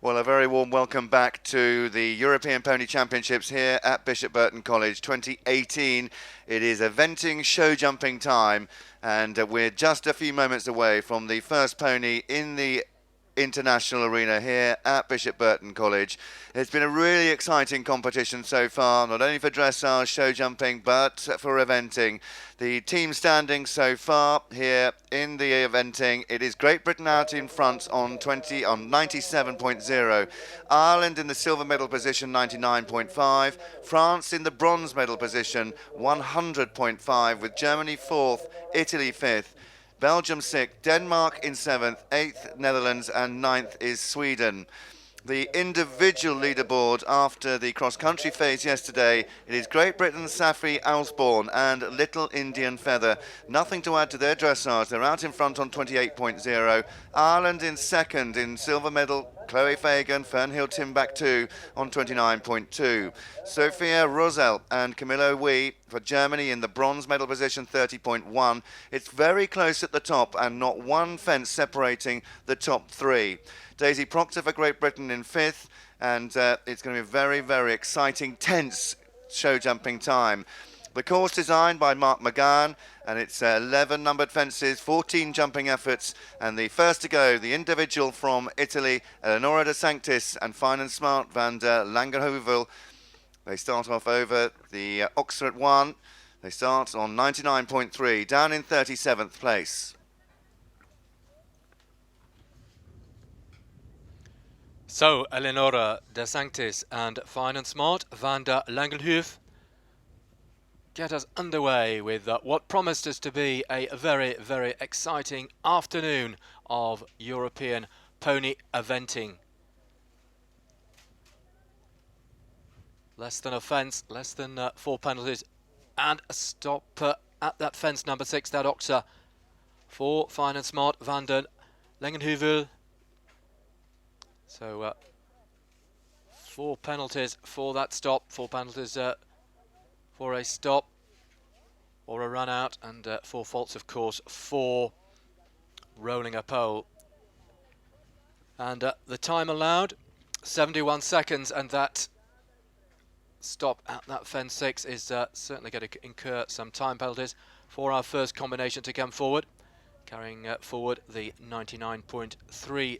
Well, a very warm welcome back to the European Pony Championships here at Bishop Burton College 2018. It is eventing show jumping time, and we're just a few moments away from the first pony in the international arena here at Bishop Burton College. It's been a really exciting competition so far, not only for dressage, show jumping, but for eventing. The team standing so far here in the eventing, it is Great Britain out in front on 97.0, Ireland in the silver medal position 99.5, France in the bronze medal position 100.5, with Germany 4th, Italy 5th, Belgium 6th, Denmark in 7th, 8th Netherlands, and 9th is Sweden. The individual leaderboard after the cross-country phase yesterday, it is Great Britain's Saffy Osborne and Little Indian Feather. Nothing to add to their dressage. They're out in front on 28.0. Ireland in second in silver medal, Chloe Fagan, Fernhill Timbuktu on 29.2. Sophia Rosel and Camilla Luciani for Germany in the bronze medal position, 30.1. It's very close at the top and not one fence separating the top three. Daisy Proctor for Great Britain in 5th, and it's going to be a very, very exciting, tense show jumping time. The course designed by Mark McGann, and it's 11 numbered fences, 14 jumping efforts, and the first to go, the individual from Italy, Eleonora De Sanctis and Fine and Smart van der Langenhovel. They start off over the Oxford 1. They start on 99.3, down in 37th place. So, Eleonora De Sanctis and Fine and Smart van der Langenhoef get us underway with what promised us to be a very, very exciting afternoon of European pony eventing. Less than a fence, less than 4 penalties, and a stop at that fence number 6, that Oxer, for Fine and Smart van der Langenhoef. So 4 penalties for that stop, 4 penalties for a stop or a run out, and 4 faults of course for rolling a pole. And the time allowed, 71 seconds, and that stop at that fence 6 is certainly going to incur some time penalties for our first combination to come forward, carrying forward the 99.3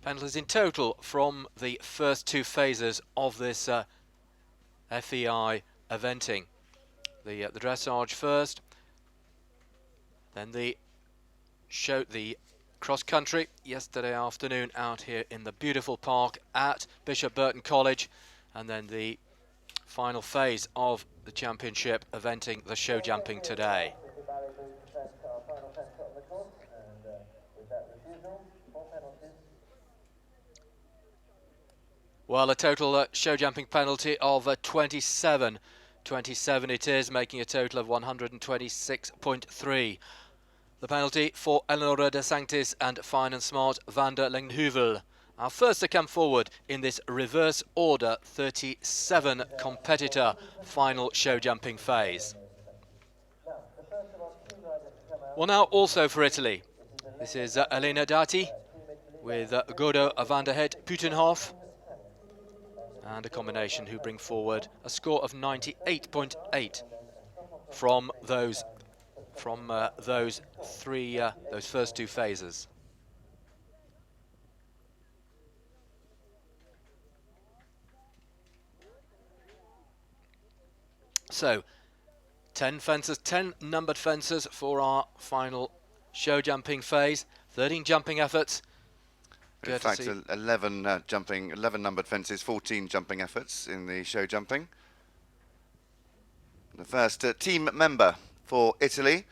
penalties in total from the first 2 phases of this FEI eventing. The dressage first, then the cross country yesterday afternoon out here in the beautiful park at Bishop Burton College, and then the final phase of the championship eventing, the show jumping today. Well, a total show jumping penalty of 27 it is, making a total of 126.3. The penalty for Eleonora De Sanctis and Fine and Smart van der Langenhoef. Our first to come forward in this reverse order 37 competitor final show jumping phase. Well, now also for Italy, this is Elena Dati with Godo van der Het Putenhof, and a combination who bring forward a score of 98.8 from those first 2 phases. So 10 fences, 10 numbered fences for our final show jumping phase, 13 jumping efforts. In fact, 11 numbered fences, 14 jumping efforts in the show jumping. The first team member for Italy.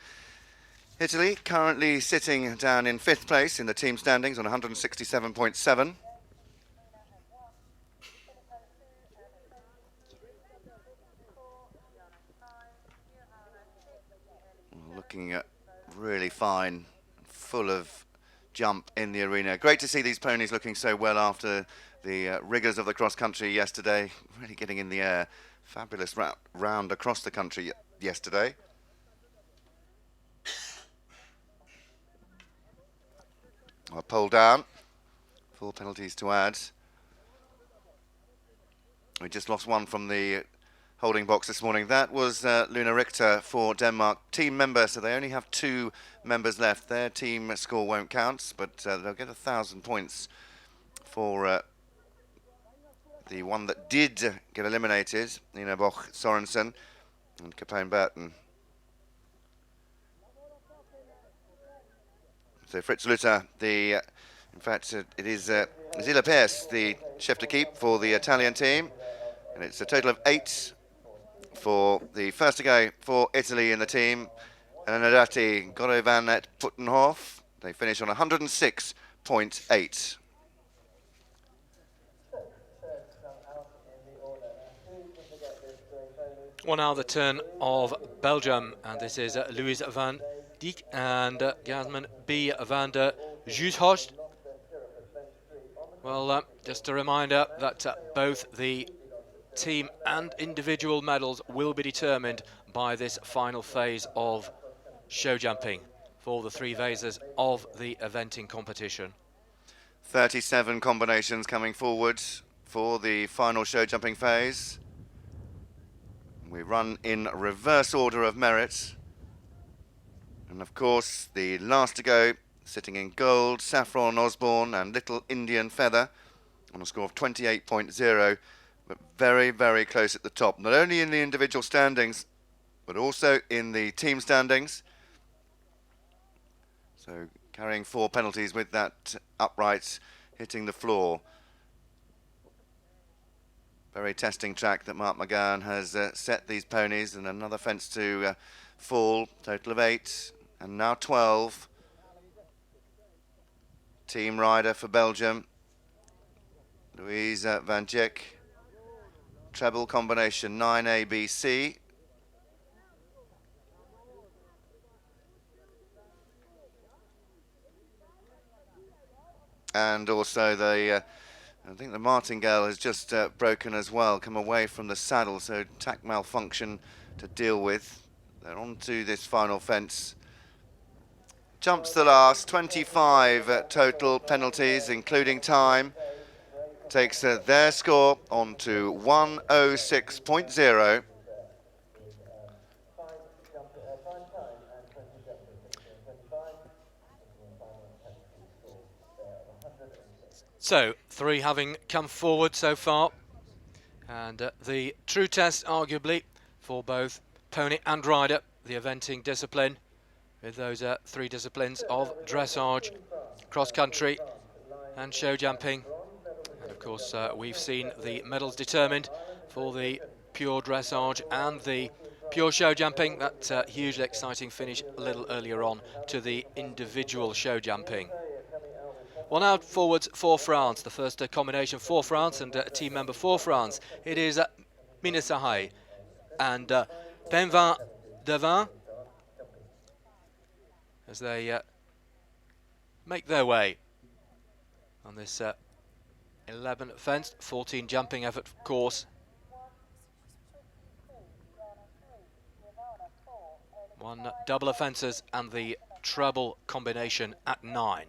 Italy currently sitting down in 5th place in the team standings on 167.7. Looking at really fine, full of jump in the arena. Great to see these ponies looking so well after the rigours of the cross-country yesterday. Really getting in the air. Fabulous round across the country yesterday. Pole down. 4 penalties to add. We just lost one from the holding box this morning. That was Luna Richter for Denmark, team member, so they only have 2 members left. Their team score won't count, but they'll get 1,000 points for the one that did get eliminated, Nina Boch Sorensen and Capone Burton. So Fritz Luther, in fact, it is Zilla Pearce, the chef de keep for the Italian team, and it's a total of 8 for the first to go for Italy in the team. And Nadati, Goro van et Puttenhof, they finish on 106.8. Well, now the turn of Belgium, and this is Louis van Dijck and Gasman B. van der Jushorst. Well, just a reminder that both the team and individual medals will be determined by this final phase of show jumping for the 3 phases of the eventing competition. 37 combinations coming forward for the final show jumping phase. We run in reverse order of merit. And of course, the last to go, sitting in gold, Saffron Osborne and Little Indian Feather on a score of 28.0, but very, very close at the top. Not only in the individual standings, but also in the team standings. So carrying 4 penalties with that upright hitting the floor. Very testing track that Mark McGowan has set these ponies, and another fence to fall. Total of 8 and now 12. Team rider for Belgium, Louise van Dijck. Treble combination 9ABC. And also the I think the martingale has just broken as well, come away from the saddle, so tack malfunction to deal with. They're on to this final fence. Jumps the last, 25 total penalties, including time. Takes their score on to 106.0. So, 3 having come forward so far, and the true test, arguably, for both pony and rider, the eventing discipline, with those 3 disciplines of dressage, cross-country and show jumping. And of course, we've seen the medals determined for the pure dressage and the pure show jumping. That hugely exciting finish a little earlier on to the individual show jumping. Well, now forwards for France, the first combination for France and a team member for France. It is Minasahai and Penvin Devin as they make their way on this 11 fenced, 14 jumping effort course. 1 double offences and the treble combination at 9.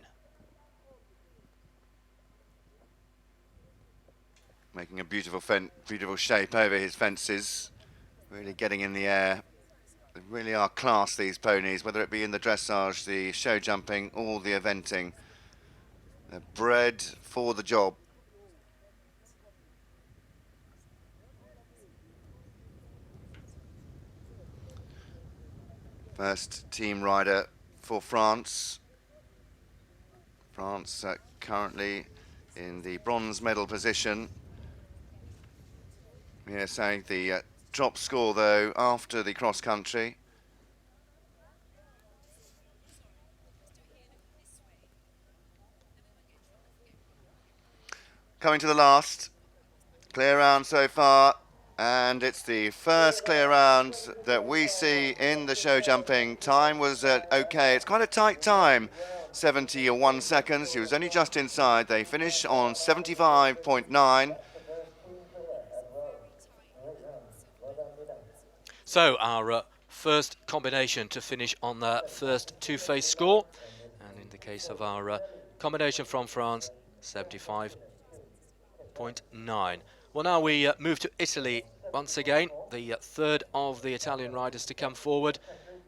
Making a beautiful shape over his fences, really getting in the air. They really are class, these ponies, whether it be in the dressage, the show jumping, or the eventing. They're bred for the job. First team rider for France. France currently in the bronze medal position. Yeah, saying the drop score though after the cross country. Coming to the last clear round so far, and it's the first clear round that we see in the show jumping. Time was okay. It's quite a tight time, 71 seconds. He was only just inside. They finish on 75.9. So our first combination to finish on the first 2-phase score, and in the case of our combination from France, 75.9. Well, now we move to Italy once again, the third of the Italian riders to come forward.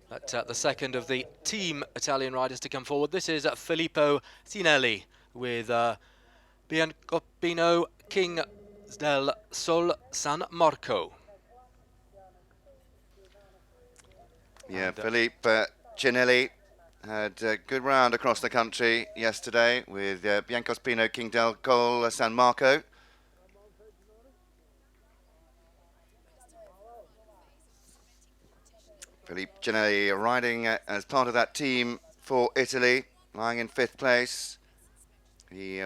But the second of the team Italian riders to come forward. This is Filippo Sinelli with Biancopino King del Sol San Marco. Yeah, Philippe Ginelli had a good round across the country yesterday with Biancospino King del Col San Marco. Philippe Ginelli riding as part of that team for Italy, lying in 5th place. He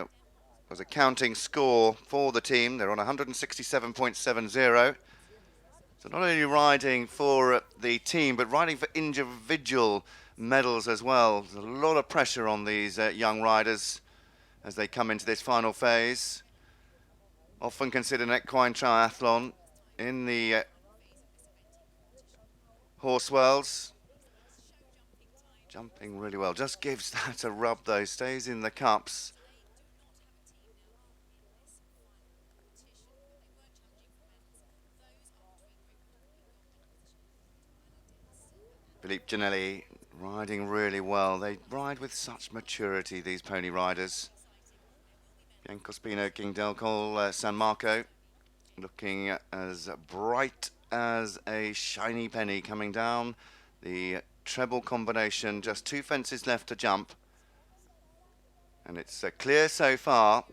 was a counting score for the team. They're on 167.70. So not only riding for the team, but riding for individual medals as well. There's a lot of pressure on these young riders as they come into this final phase. Often considered an equine triathlon in the horse worlds. Jumping really well. Just gives that a rub though. Stays in the cups. Philippe Ginelli riding really well. They ride with such maturity, these pony riders. Biancospino King del Col San Marco looking as bright as a shiny penny coming down the treble combination. Just 2 fences left to jump. And it's clear so far.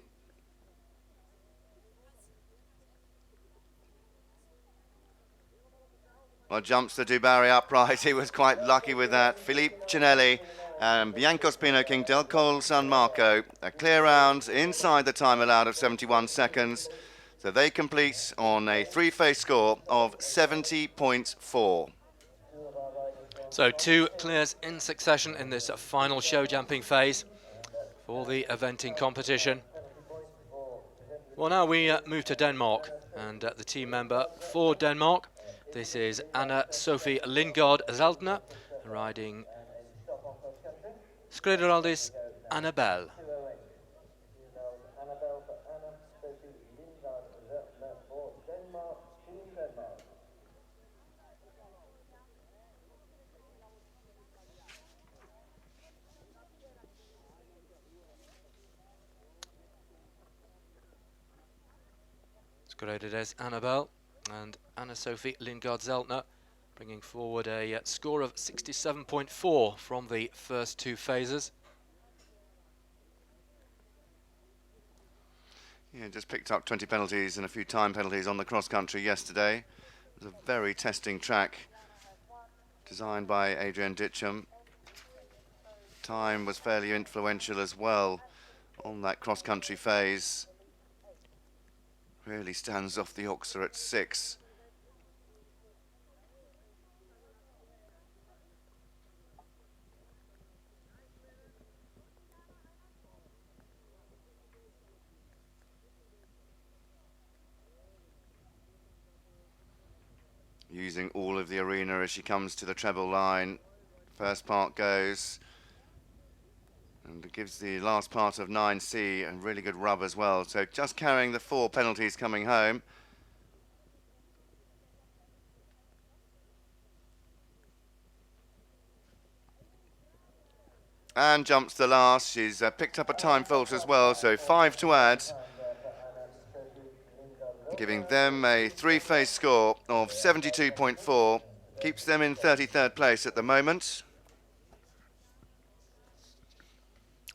Well, jumps the Dubarry upright. He was quite lucky with that. Philippe Ginelli and Biancospino King del Col San Marco. A clear round inside the time allowed of 71 seconds. So they complete on a 3-phase score of 70.4. So 2 clears in succession in this final show jumping phase for the eventing competition. Well, now we move to Denmark, and the team member for Denmark, this is Anna-Sophie Lindgaard-Zeltner, riding Skredderaldis Annabelle. Graded as Annabelle and Anna-Sophie Lindgaard-Zeltner, bringing forward a score of 67.4 from the first 2 phases. Yeah, just picked up 20 penalties and a few time penalties on the cross-country yesterday. It was a very testing track designed by Adrian Dijck. Time was fairly influential as well on that cross-country phase. Really stands off the Oxer at 6. Using all of the arena as she comes to the treble line. First part goes. And it gives the last part of 9C a really good rub as well. So just carrying the 4 penalties coming home. And jumps the last. She's picked up a time fault as well, so 5 to add. Giving them a 3-phase score of 72.4. Keeps them in 33rd place at the moment.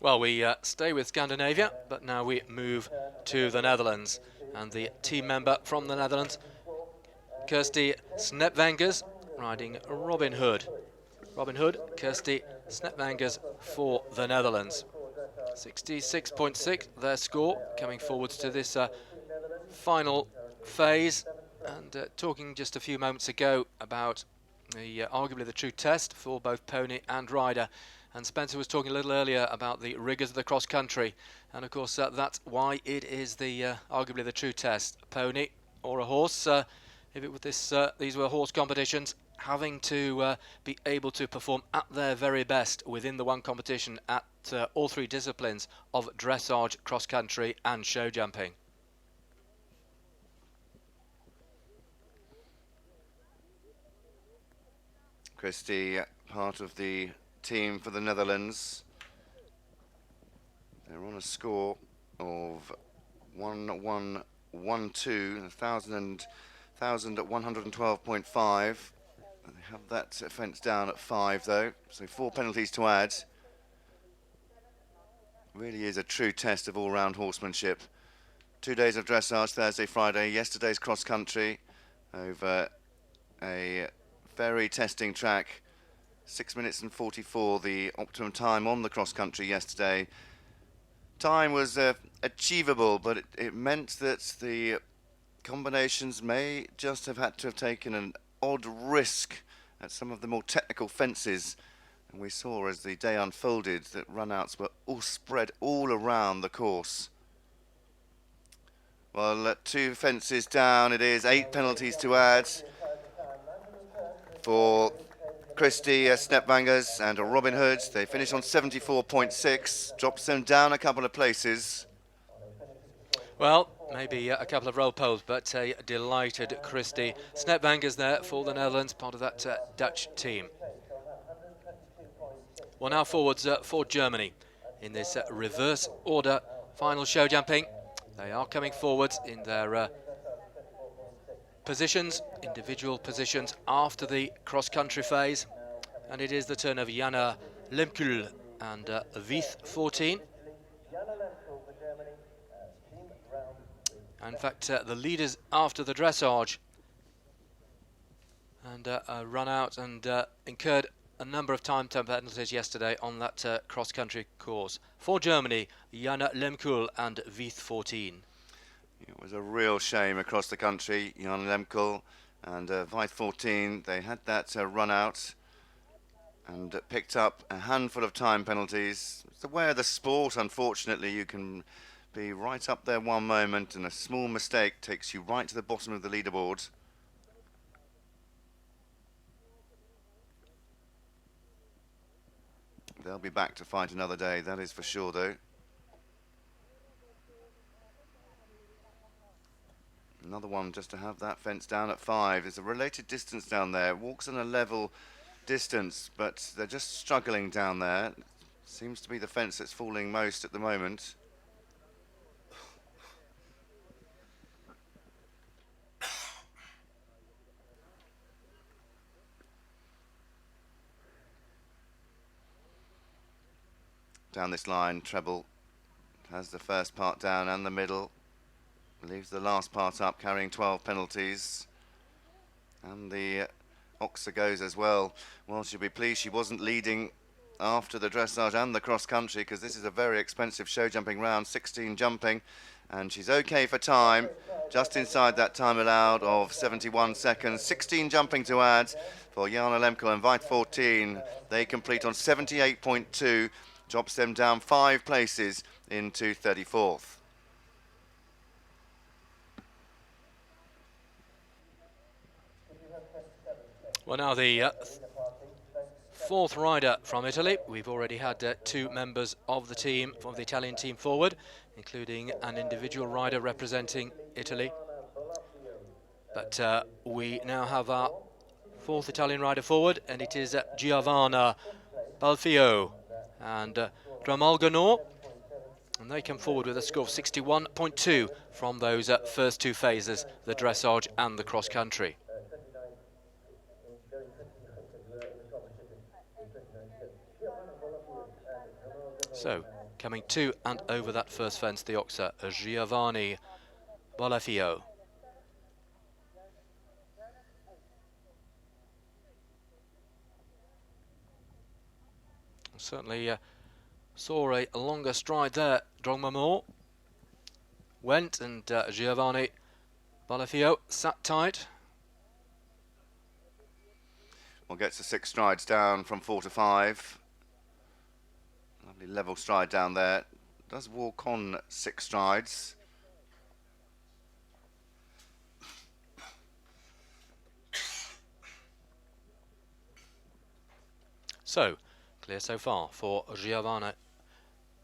Well, we stay with Scandinavia, but now we move to the Netherlands. And the team member from the Netherlands, Kirsty Snepvangers, riding Robin Hood. Robin Hood, Kirsty Snepvangers for the Netherlands. 66.6 their score, coming forwards to this final phase. And talking just a few moments ago about the arguably the true test for both pony and rider. And Spencer was talking a little earlier about the rigours of the cross-country, and of course that's why it is the arguably the true test. A pony or a horse, if it were these were horse competitions, having to be able to perform at their very best within the one competition at all 3 disciplines of dressage, cross-country and show jumping. Christie, part of the team for the Netherlands. They're on a score of 1-1-1-2, 1,112.5. They have that fence down at 5 though, so 4 penalties to add. Really is a true test of all-round horsemanship. 2 days of dressage, Thursday, Friday. Yesterday's cross-country over a very testing track. 6 minutes and 44, the optimum time on the cross-country yesterday. Time was achievable, but it meant that the combinations may just have had to have taken an odd risk at some of the more technical fences. And we saw as the day unfolded that run-outs were all spread all around the course. Well, 2 fences down, it is 8 penalties to add for Christie, Snepvangers and Robin Hood. They finish on 74.6, drops them down a couple of places. Well, maybe a couple of roll poles, but a delighted Christie. Snepvangers there for the Netherlands, part of that Dutch team. Well, now forwards for Germany in this reverse order final show jumping. They are coming forwards in their positions, individual positions after the cross-country phase. And it is the turn of Jana Lemkul and Vieth 14. In fact, the leaders after the dressage and run out and incurred a number of time penalties yesterday on that cross-country course. For Germany, Jana Lemkul and Vieth 14. It was a real shame across the country. Jan Lemkul and Vieth 14, they had that run out and picked up a handful of time penalties. It's the way of the sport, unfortunately. You can be right up there one moment and a small mistake takes you right to the bottom of the leaderboard. They'll be back to fight another day, that is for sure though. Another one just to have that fence down at 5. There's a related distance down there. Walks on a level distance, but they're just struggling down there. Seems to be the fence that's falling most at the moment. Down this line, treble has the first part down and the middle. Leaves the last part up, carrying 12 penalties. And the Oxer goes as well. Well, she'll be pleased she wasn't leading after the dressage and the cross-country, because this is a very expensive show jumping round, 16 jumping. And she's okay for time, just inside that time allowed of 71 seconds. 16 jumping to add for Jana Lemkul and Vieth 14. They complete on 78.2, drops them down 5 places into 34th. Well, now the 4th rider from Italy. We've already had 2 members of the team, of the Italian team forward, including an individual rider representing Italy. But we now have our 4th Italian rider forward, and it is Giovanna Balfio and Dramalganor. And they come forward with a score of 61.2 from those first 2 phases, the dressage and the cross-country. So, coming to and over that first fence, the Oxer, Giovanni Balafio. Certainly saw a longer stride there. Drogmamor went and Giovanni Balafio sat tight. Well, gets the 6 strides down from 4 to 5. Lovely level stride down there. Does walk on 6 strides. So, clear so far for Giovanna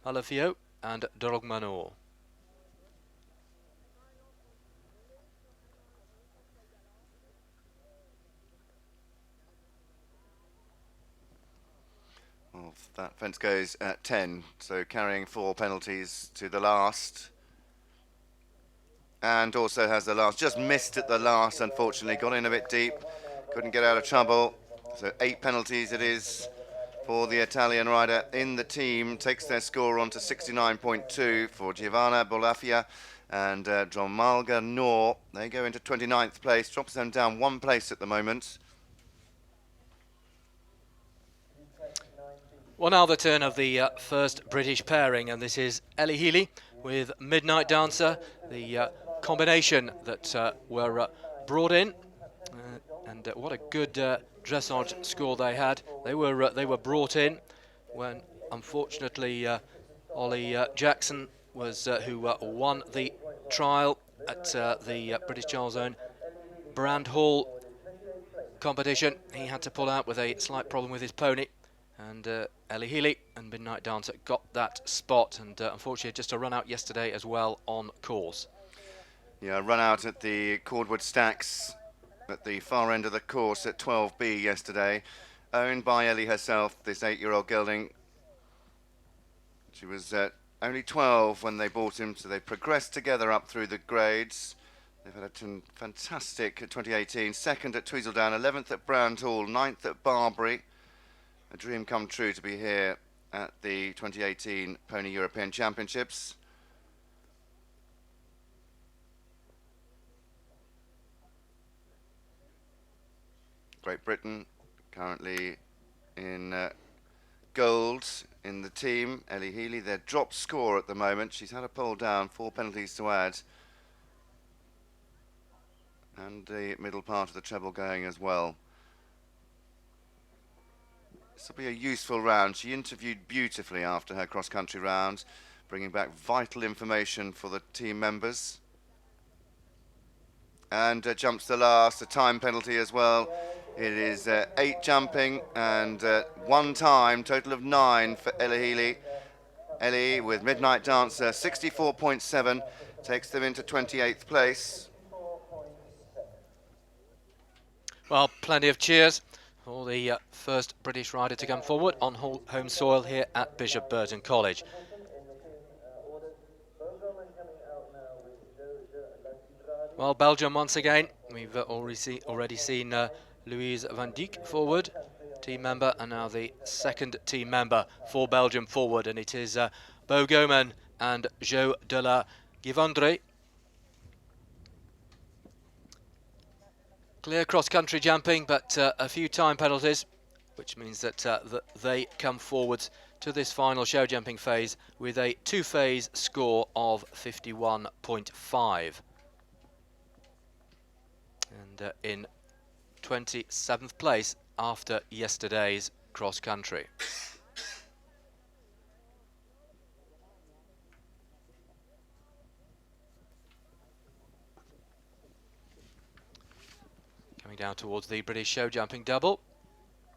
Balafio and Drogmanor. That fence goes at 10, so carrying 4 penalties to the last. And also has the last, just missed at the last, unfortunately, got in a bit deep, couldn't get out of trouble. So 8 penalties it is for the Italian rider in the team. Takes their score on to 69.2 for Giovanna Bolafia and Dromalga Noor. They go into 29th place, drops them down 1 place at the moment. Well, now the turn of the first British pairing, and this is Ellie Healy with Midnight Dancer, the combination that were brought in, and what a good dressage score they had. They were brought in when, unfortunately, Ollie Jackson was who won the trial at the British Trial Zone Brand Hall competition. He had to pull out with a slight problem with his pony. And Ellie Healy and Midnight Dancer got that spot, and unfortunately just a run out yesterday as well on course. Yeah, run out at the Cordwood Stacks at the far end of the course at 12B yesterday, owned by Ellie herself, this 8-year-old gelding. She was only 12 when they bought him, so they progressed together up through the grades. They've had a fantastic 2018, 2nd at Tweedledown, 11th at Brand Hall, 9th at Barbury. A dream come true to be here at the 2018 Pony European Championships. Great Britain currently in gold in the team. Ellie Healy, their drop score at the moment. She's had a pole down, 4 penalties to add. And the middle part of the treble going as well. This will be a useful round. She interviewed beautifully after her cross-country round, bringing back vital information for the team members. And jumps the last, a time penalty as well. It is 8 jumping and 1 time, total of 9 for Ellie Healy. Ellie with Midnight Dancer, 64.7, takes them into 28th place. Well, plenty of cheers for the first British rider to come forward on home soil here at Bishop Burton College. Well, Belgium once again. We've already seen Louise van Dijck forward, team member, and now the second team member for Belgium forward, and it is Bo Goman and Jo de la Givandre. Clear cross-country jumping, but a few time penalties, which means that they come forwards to this final show jumping phase with a 2-phase score of 51.5. And in 27th place after yesterday's cross-country. Coming down towards the British show jumping double,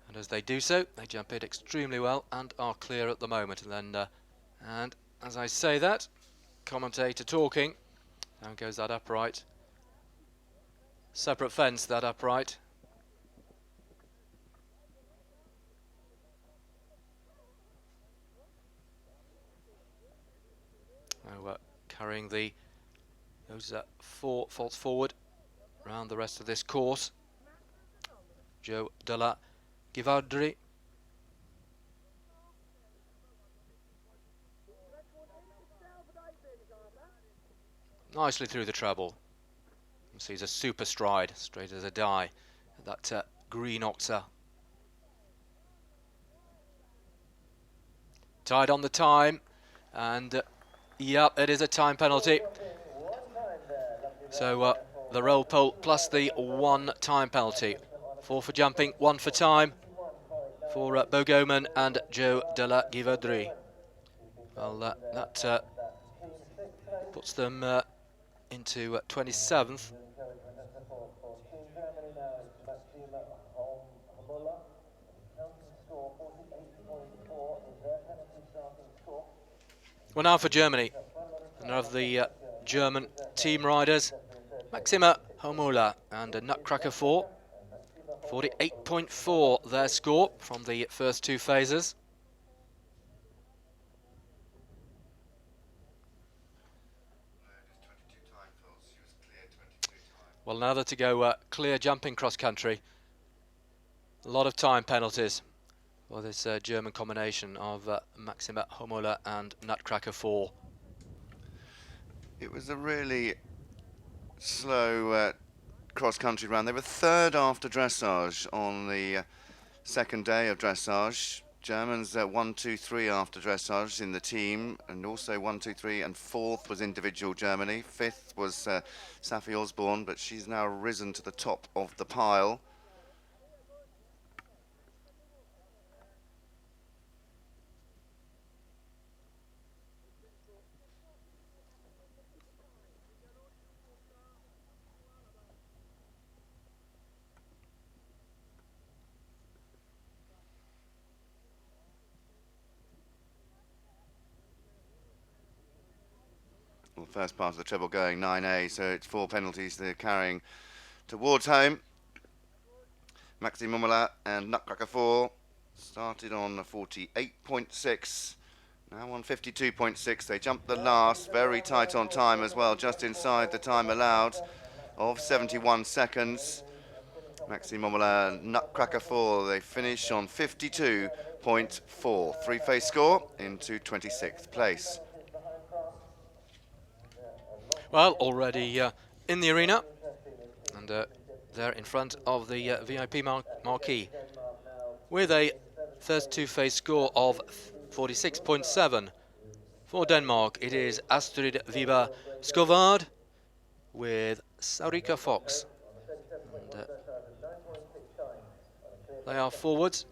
and as they do so, they jump it extremely well and are clear at the moment. And then, and as I say that, commentator talking, down goes that upright. Separate fence, that upright. Now carrying those 4 faults forward around the rest of this course. Jo de la Givandre. Nicely through the treble. Sees a super stride, straight as a die. That green oxer. Tied on the time, and yep, it is a time penalty. So the roll pole plus the 1 time penalty. 4 for jumping, 1 for time for Bo Goman and Jo de la Givandre. Well, that puts them into 27th. Well, now for Germany, and of the German team riders, Maxima Homula and Nutcracker 4. 48.4 their score from the first 2 phases. Well, another to go clear jumping cross country. A lot of time penalties for this German combination of Maxima Homola and Nutcracker 4. It was a really slow cross-country run. They were third after dressage on the second day of dressage. Germans 1, 2, 3 after dressage in the team, and also 1, 2, 3, and fourth was individual Germany. Fifth was Saffy Osborne, but she's now risen to the top of the pile. Well, first part of the treble going 9A, so it's 4 penalties they're carrying towards home. Maxime Momola and Nutcracker 4 started on 48.6, now on 52.6. They jumped the last, very tight on time as well, just inside the time allowed of 71 seconds. Maxime Momola and Nutcracker 4, they finish on 52.4. Three-phase score into 26th place. Well, already in the arena, and there in front of the VIP marquee with a first two-phase score of 46.7. For Denmark, it is Astrid Viber Skovard with Sarika Fox. And, they are forwards.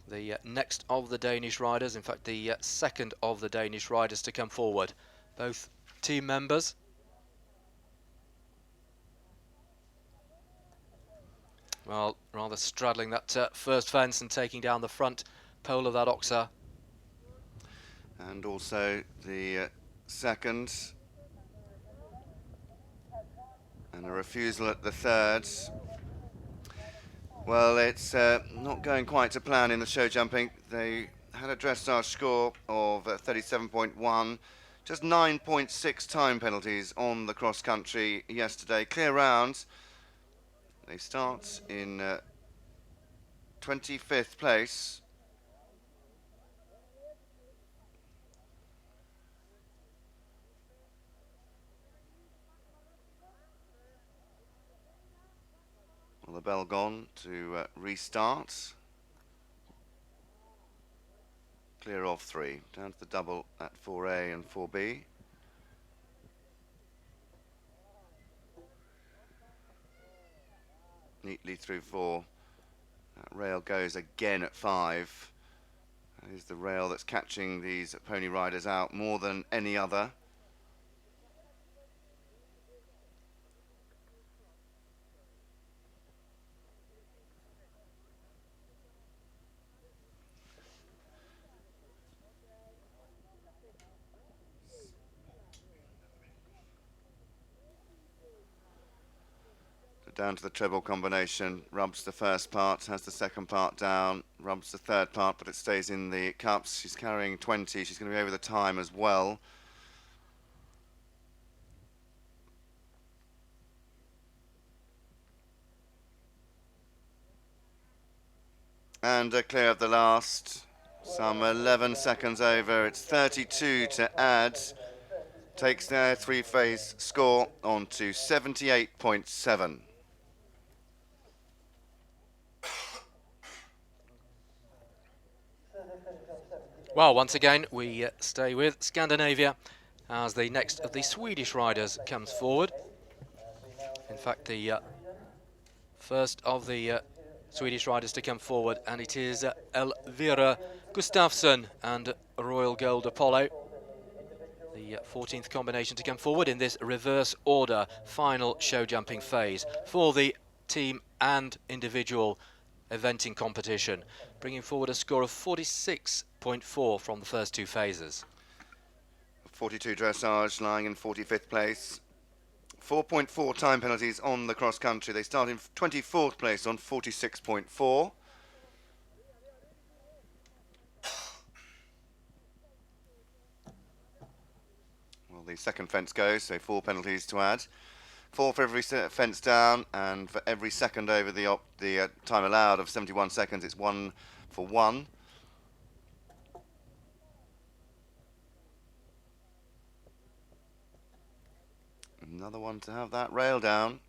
The next of the Danish riders, in fact the second of the Danish riders to come forward. Both team members. Well, rather straddling that first fence and taking down the front pole of that oxer. And also the second. And a refusal at the third. Well, it's not going quite to plan in the show jumping. They had a dressage score of 37.1. Just 9.6 time penalties on the cross country yesterday. Clear rounds. They start in 25th place. Well, the bell gone to restart. Clear of 3. Down to the double at 4A and 4B. Neatly through 4. That rail goes again at 5. That is the rail that's catching these pony riders out more than any other. Down to the treble combination, rubs the first part, has the second part down, rubs the third part, but it stays in the cups. She's carrying 20, she's going to be over the time as well. And clear of the last, some 11 seconds over, it's 32 to add. Takes their three-phase score on to 78.7. Well, once again, we stay with Scandinavia as the next of the Swedish riders comes forward. In fact, the first of the Swedish riders to come forward, and it is Elvira Gustafsson and Royal Gold Apollo. The 14th combination to come forward in this reverse order final show jumping phase for the team and individual eventing competition, bringing forward a score of 46.4 from the first two phases. 42 dressage, lying in 45th place. 4.4 time penalties on the cross country. They start in 24th place on 46.4. Well, the second fence goes, so 4 penalties to add. 4 for every fence down, and for every second over the time allowed of 71 seconds, it's 1 for 1. Another one to have that rail down.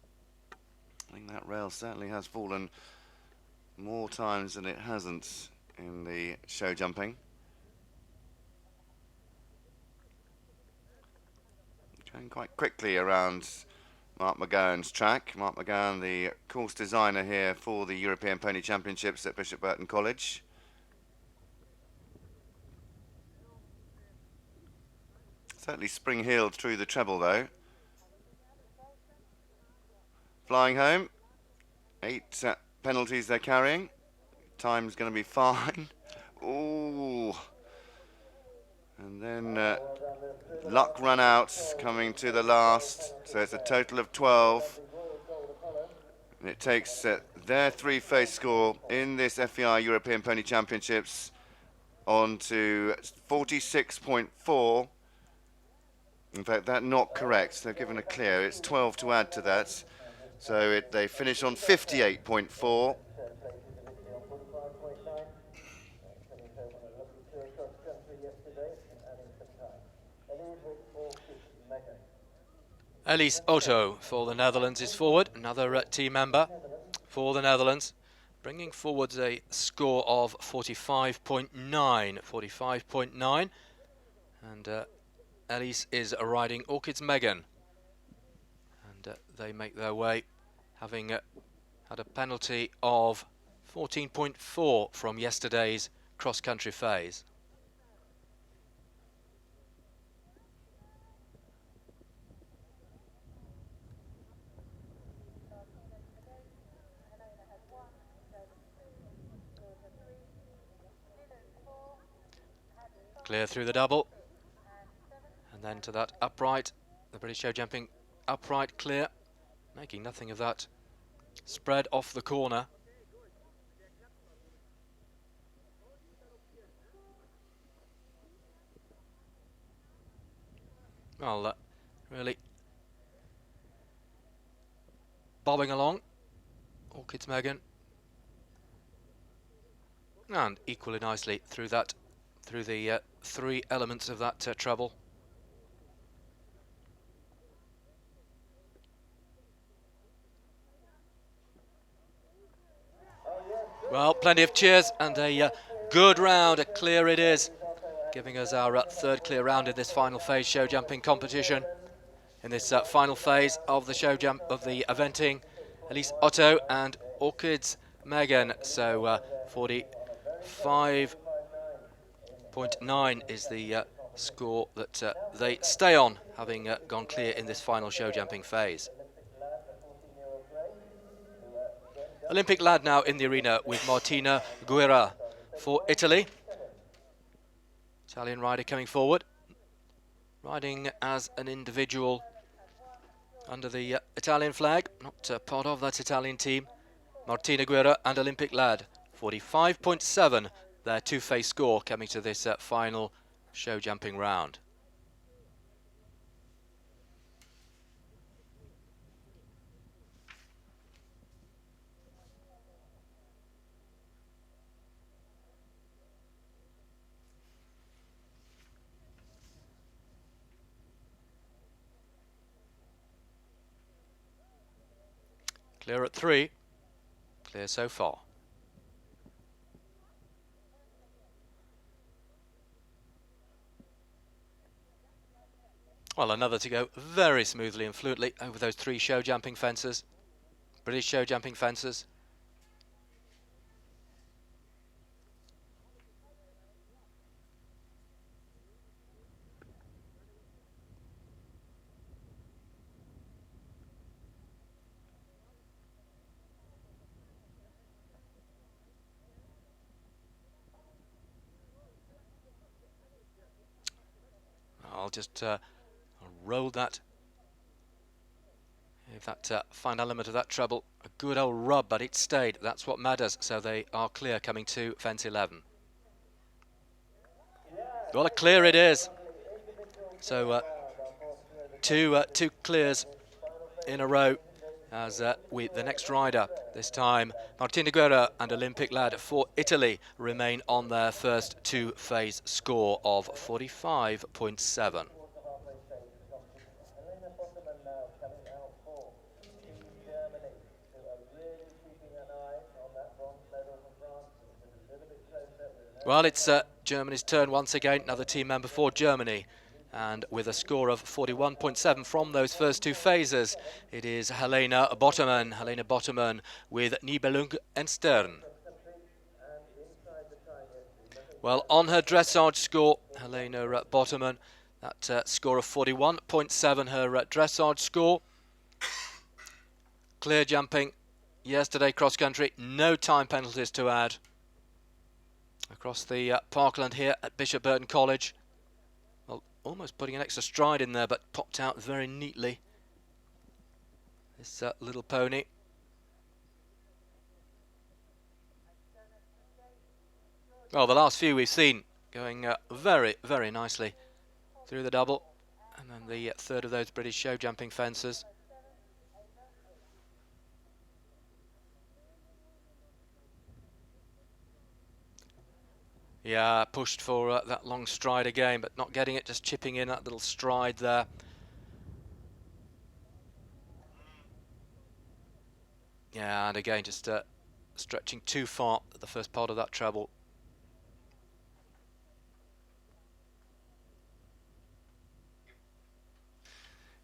I think that rail certainly has fallen more times than it hasn't in the show jumping. Going quite quickly around Mark McGowan's track. Mark McGowan, the course designer here for the European Pony Championships at Bishop Burton College. Certainly spring-heeled through the treble though. Flying home. 8 penalties they're carrying. Time's going to be fine. Ooh. And then luck run out coming to the last. So it's a total of 12. And it takes their 3-phase score in this FEI European Pony Championships on to 46.4. In fact, that's not correct. They're given a clear. It's 12 to add to that. So they finish on 58.4. Elise Otto for the Netherlands is forward, another team member for the Netherlands, bringing forward a score of 45.9, and Elise is riding Orchid's Megan, and they make their way, having had a penalty of 14.4 from yesterday's cross-country phase. Clear through the double, and then to that upright, the British show jumping upright clear, making nothing of that spread off the corner. Well, really bobbing along, Orchid's Megan, and equally nicely through that, through the 3 elements of that treble. Well, plenty of cheers and a good round, a clear it is, giving us our 3rd clear round in this final phase show jumping competition. In this final phase of the show jump of the eventing, Elise Otto and Orchid's Megan. So 45.9 is the score that they stay on, having gone clear in this final show jumping phase. Olympic lad now in the arena with Martina Guerra for Italy. Italian rider coming forward, riding as an individual under the Italian flag, not part of that Italian team. Martina Guerra and Olympic lad, 45.7, their 2-phase score coming to this final show jumping round. Clear at 3, clear so far. Well, another to go very smoothly and fluently over those 3 show jumping fences, British show jumping fences. I'll just roll that, if that final element of that treble, a good old rub, but it stayed. That's what matters. So they are clear coming to fence 11. Well, a clear it is. So two clears in a row as with the next rider, this time Martina Guerra and Olympic lad for Italy, remain on their first two-phase score of 45.7. Well, it's Germany's turn once again, another team member for Germany. And with a score of 41.7 from those first two phases, it is Helena Botterman with Nibelung and Stern. Well, on her dressage score, Helena Botterman, that score of 41.7, her dressage score. Clear jumping yesterday, cross country, no time penalties to add. Across the parkland here at Bishop Burton College. Well, almost putting an extra stride in there, but popped out very neatly. This little pony. Well, the last few we've seen going very, very nicely through the double. And then the third of those British show jumping fencers. Yeah, pushed for that long stride again, but not getting it, just chipping in that little stride there. Yeah, and again, just stretching too far at the first part of that treble.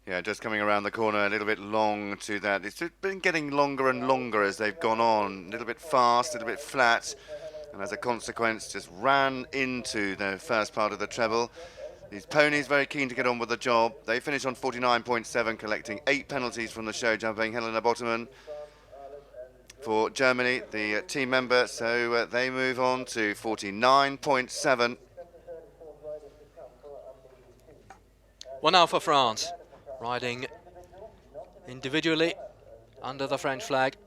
Yeah, just coming around the corner a little bit long to that. It's been getting longer and longer as they've gone on. A little bit fast, a little bit flat. And as a consequence, just ran into the first part of the treble. These ponies very keen to get on with the job. They finished on 49.7, collecting 8 penalties from the show jumping. Helena Botterman for Germany, the team member, so they move on to 49.7. Well, now for France, riding individually under the French flag,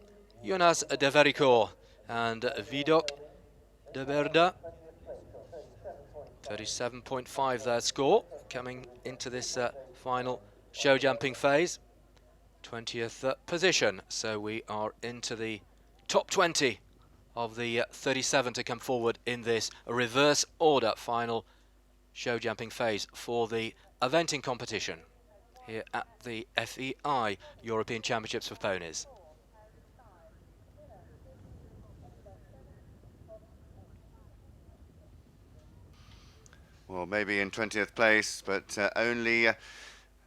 Jonas de Vericourt and Vidocq de Berda. 37.5 their score, coming into this final show jumping phase. 20th position, so we are into the top 20 of the 37 to come forward in this reverse order final show jumping phase for the eventing competition here at the FEI European Championships for Ponies. Well, maybe in 20th place, but only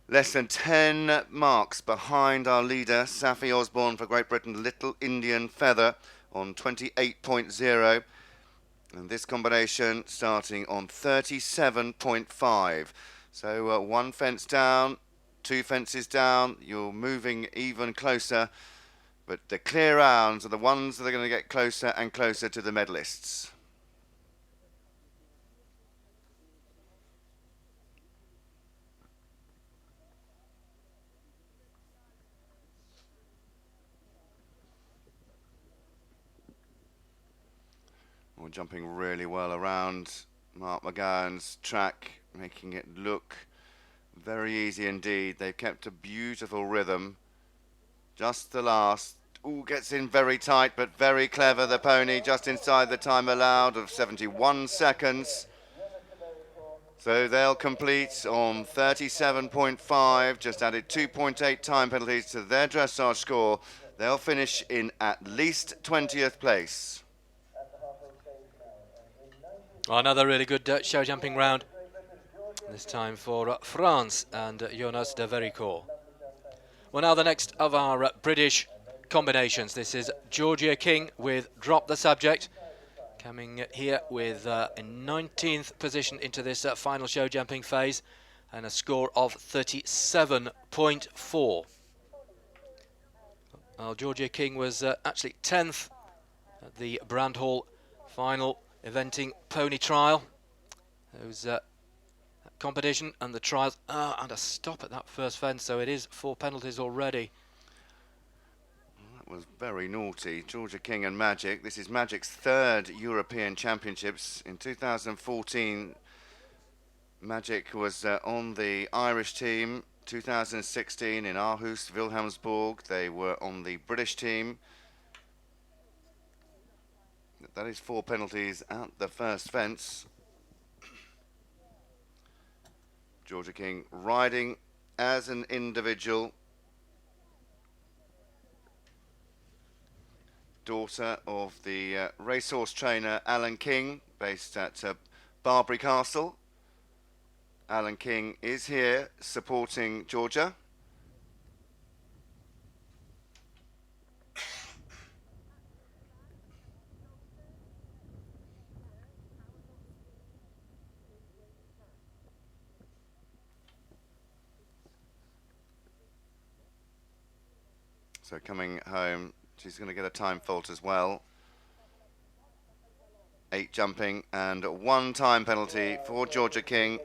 less than 10 marks behind our leader, Saffy Osborne for Great Britain, Little Indian Feather on 28.0. And this combination starting on 37.5. So one fence down, 2 fences down, you're moving even closer. But the clear rounds are the ones that are going to get closer and closer to the medalists. Well, jumping really well around Mark McGowan's track, making it look very easy indeed. They've kept a beautiful rhythm. Just the last. Ooh, gets in very tight, but very clever, the pony, just inside the time allowed of 71 seconds. So they'll complete on 37.5, just added 2.8 time penalties to their dressage score. They'll finish in at least 20th place. Another really good show jumping round, this time for France and Jonas de Vericourt. Well, now the next of our British combinations. This is Georgia King with Drop the Subject, coming here with a 19th position into this final show jumping phase and a score of 37.4. Well, Georgia King was actually 10th at the Brandhall final eventing pony trial. Those competition and the trials, and a stop at that first fence, so it is 4 penalties already. That was very naughty. Georgia King and Magic. This is Magic's 3rd European Championships. In 2014, Magic was on the Irish team 2016 in Aarhus, Wilhelmsburg. They were on the British team. That is 4 penalties at the first fence. Georgia King riding as an individual. Daughter of the racehorse trainer Alan King, based at Barbary Castle. Alan King is here supporting Georgia. So coming home, she's going to get a time fault as well. 8 jumping and 1 time penalty for Georgia King.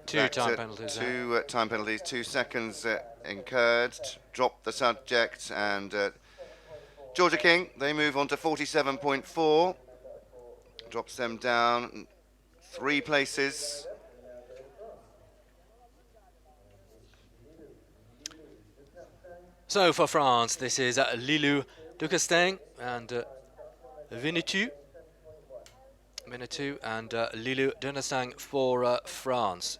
2 time penalties. 2 time penalties, 2 seconds incurred. Drop the subject, and Georgia King, they move on to 47.4. Drops them down 3 places. So for France, this is Lilou Ducastin and Winnetou and Lilou Ducastin for France.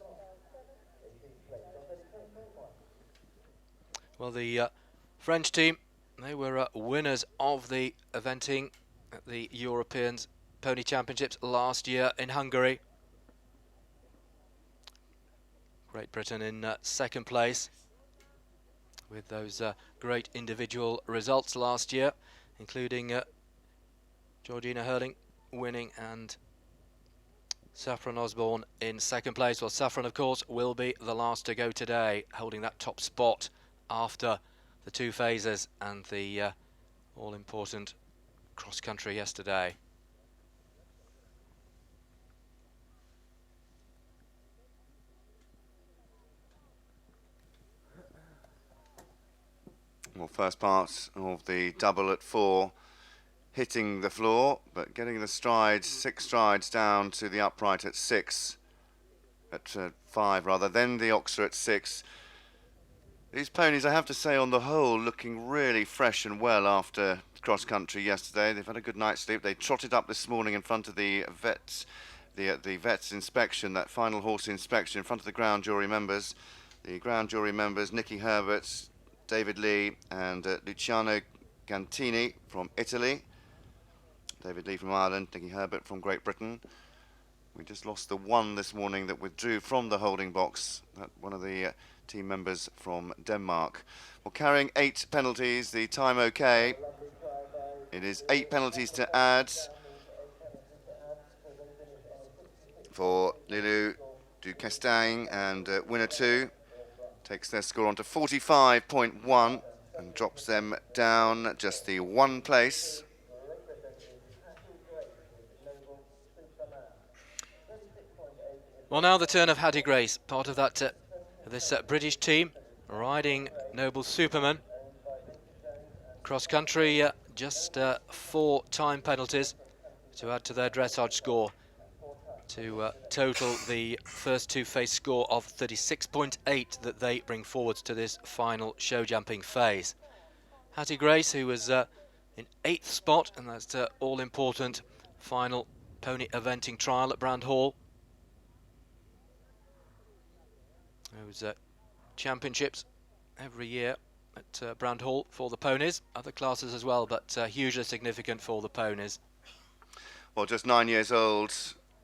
Well, the French team, they were winners of the eventing at the European Pony Championships last year in Hungary. Great Britain in 2nd place, with those great individual results last year, including Georgina Hurling winning and Saffy Osborne in 2nd place. Well, Saffron, of course, will be the last to go today, holding that top spot after the 2 phases and the all-important cross-country yesterday. Well, first part of the double at 4, hitting the floor, but getting the strides, 6 strides down to the upright at 6, at 5 rather, then the oxer at 6. These ponies, I have to say, on the whole, looking really fresh and well after cross-country yesterday. They've had a good night's sleep. They trotted up this morning in front of the vets, the vet's inspection, that final horse inspection, in front of the ground jury members. The ground jury members, Nicky Herbert, David Lee and Luciano Gantini from Italy. David Lee from Ireland, Nicky Herbert from Great Britain. We just lost the one this morning that withdrew from the holding box, one of the team members from Denmark. Well, carrying 8 penalties, the time okay. It is 8 penalties to add for Lilou Ducastin and Winnetou. Takes their score on to 45.1 and drops them down just the 1 place. Well, now the turn of Hattie Grace, part of that this British team, riding Noble Superman. Cross-country, just 4 time penalties to add to their dressage score, to total the first 2 face score of 36.8 that they bring forwards to this final show jumping phase. Hattie Grace, who was in 8th spot, and that's all-important final pony eventing trial at Brand Hall. Those championships every year at Brand Hall for the ponies, other classes as well, but hugely significant for the ponies. Well, just 9 years old,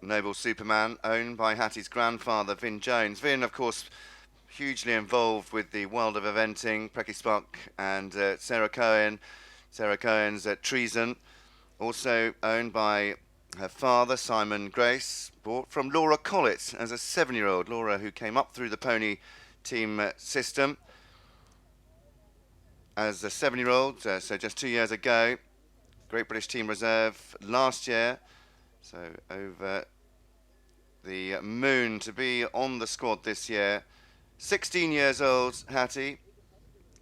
Noble Superman, owned by Hattie's grandfather, Vin Jones. Vin, of course, hugely involved with the world of eventing, Precky Spuck and Sarah Cohen. Sarah Cohen's Treason, also owned by her father, Simon Grace, bought from Laura Collett as a 7-year-old. Laura, who came up through the pony team system as a 7-year-old, so just 2 years ago. Great British Team Reserve last year. So over the moon to be on the squad this year. 16 years old, Hattie,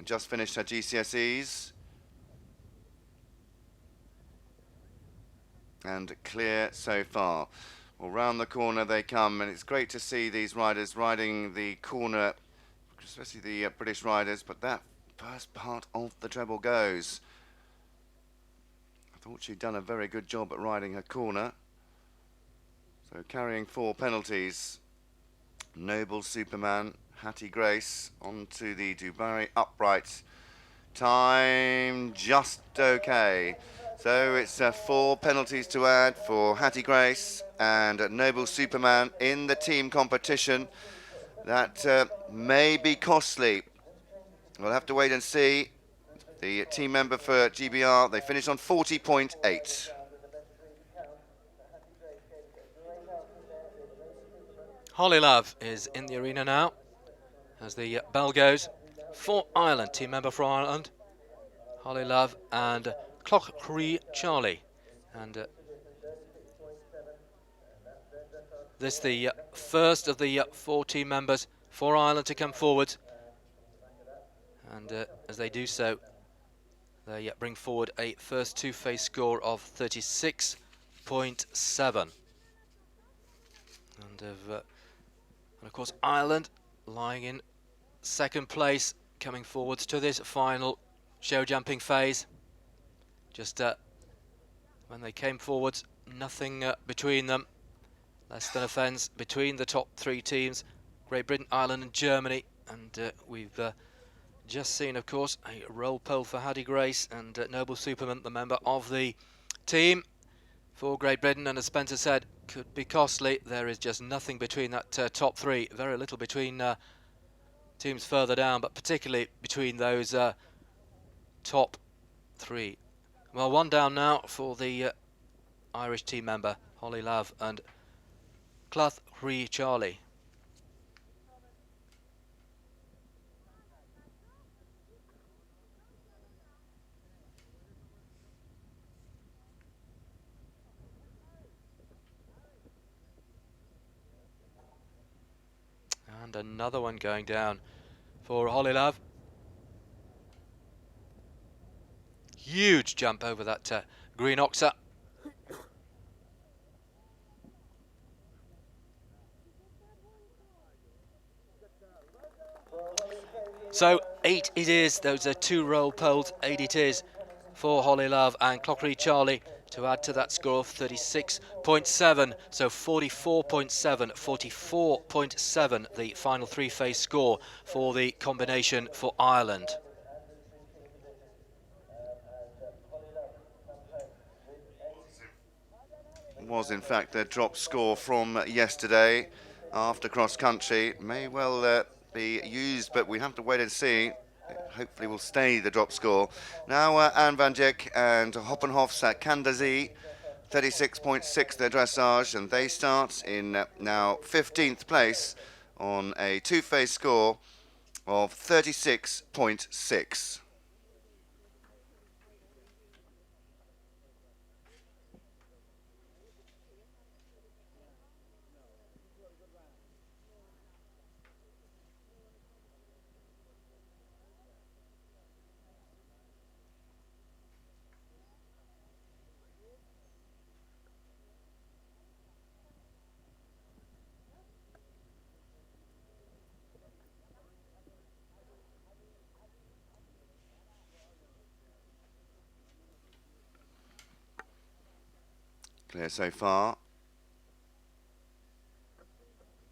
just finished her GCSEs. And clear so far. Well, round the corner they come, and it's great to see these riders riding the corner especially the British riders, but that first part of the treble goes. I thought she'd done a very good job at riding her corner. So carrying 4 penalties. Noble Superman, Hattie Grace onto the Dubarry upright. Time just okay. So it's 4 penalties to add for Hattie Grace and Noble Superman in the team competition. That may be costly. We'll have to wait and see. The team member for GBR, they finished on 40.8. Holly Love is in the arena now as the bell goes for Ireland, team member for Ireland. Holly Love and Cloughree Charlie. And this the first of the 4 team members for Ireland to come forward. And as they do so, they bring forward a first 2-phase score of 36.7. And of course, Ireland lying in second place, coming forwards to this final show jumping phase. Just when they came forwards, nothing between them. Less than a fence between the top 3 teams, Great Britain, Ireland and Germany. And we've just seen, of course, a roll pole for Hattie Grace and Noble Superman, the member of the team for Great Britain. And as Spencer said, could be costly. There is just nothing between that top 3. Very little between teams further down, but particularly between those top 3. Well, 1 down now for the Irish team member, Holly Love and Cloughree Charlie. And another one going down for Holly Love. Huge jump over that green oxer. So 8 it is. Those are 2 roll poles. 8 it is for Holly Love and Cloughree Charlie to add to that score of 36.7. So 44.7, 44.7, the final 3-phase score for the combination for Ireland. Was in fact their drop score from yesterday after cross country. May well be used, but we have to wait and see. Hopefully will stay the drop score. Now Anne van Dijck and Hoppenhoff's Candazy, 36.6 their dressage, and they start in now 15th place on a 2-phase score of 36.6. Clear so far.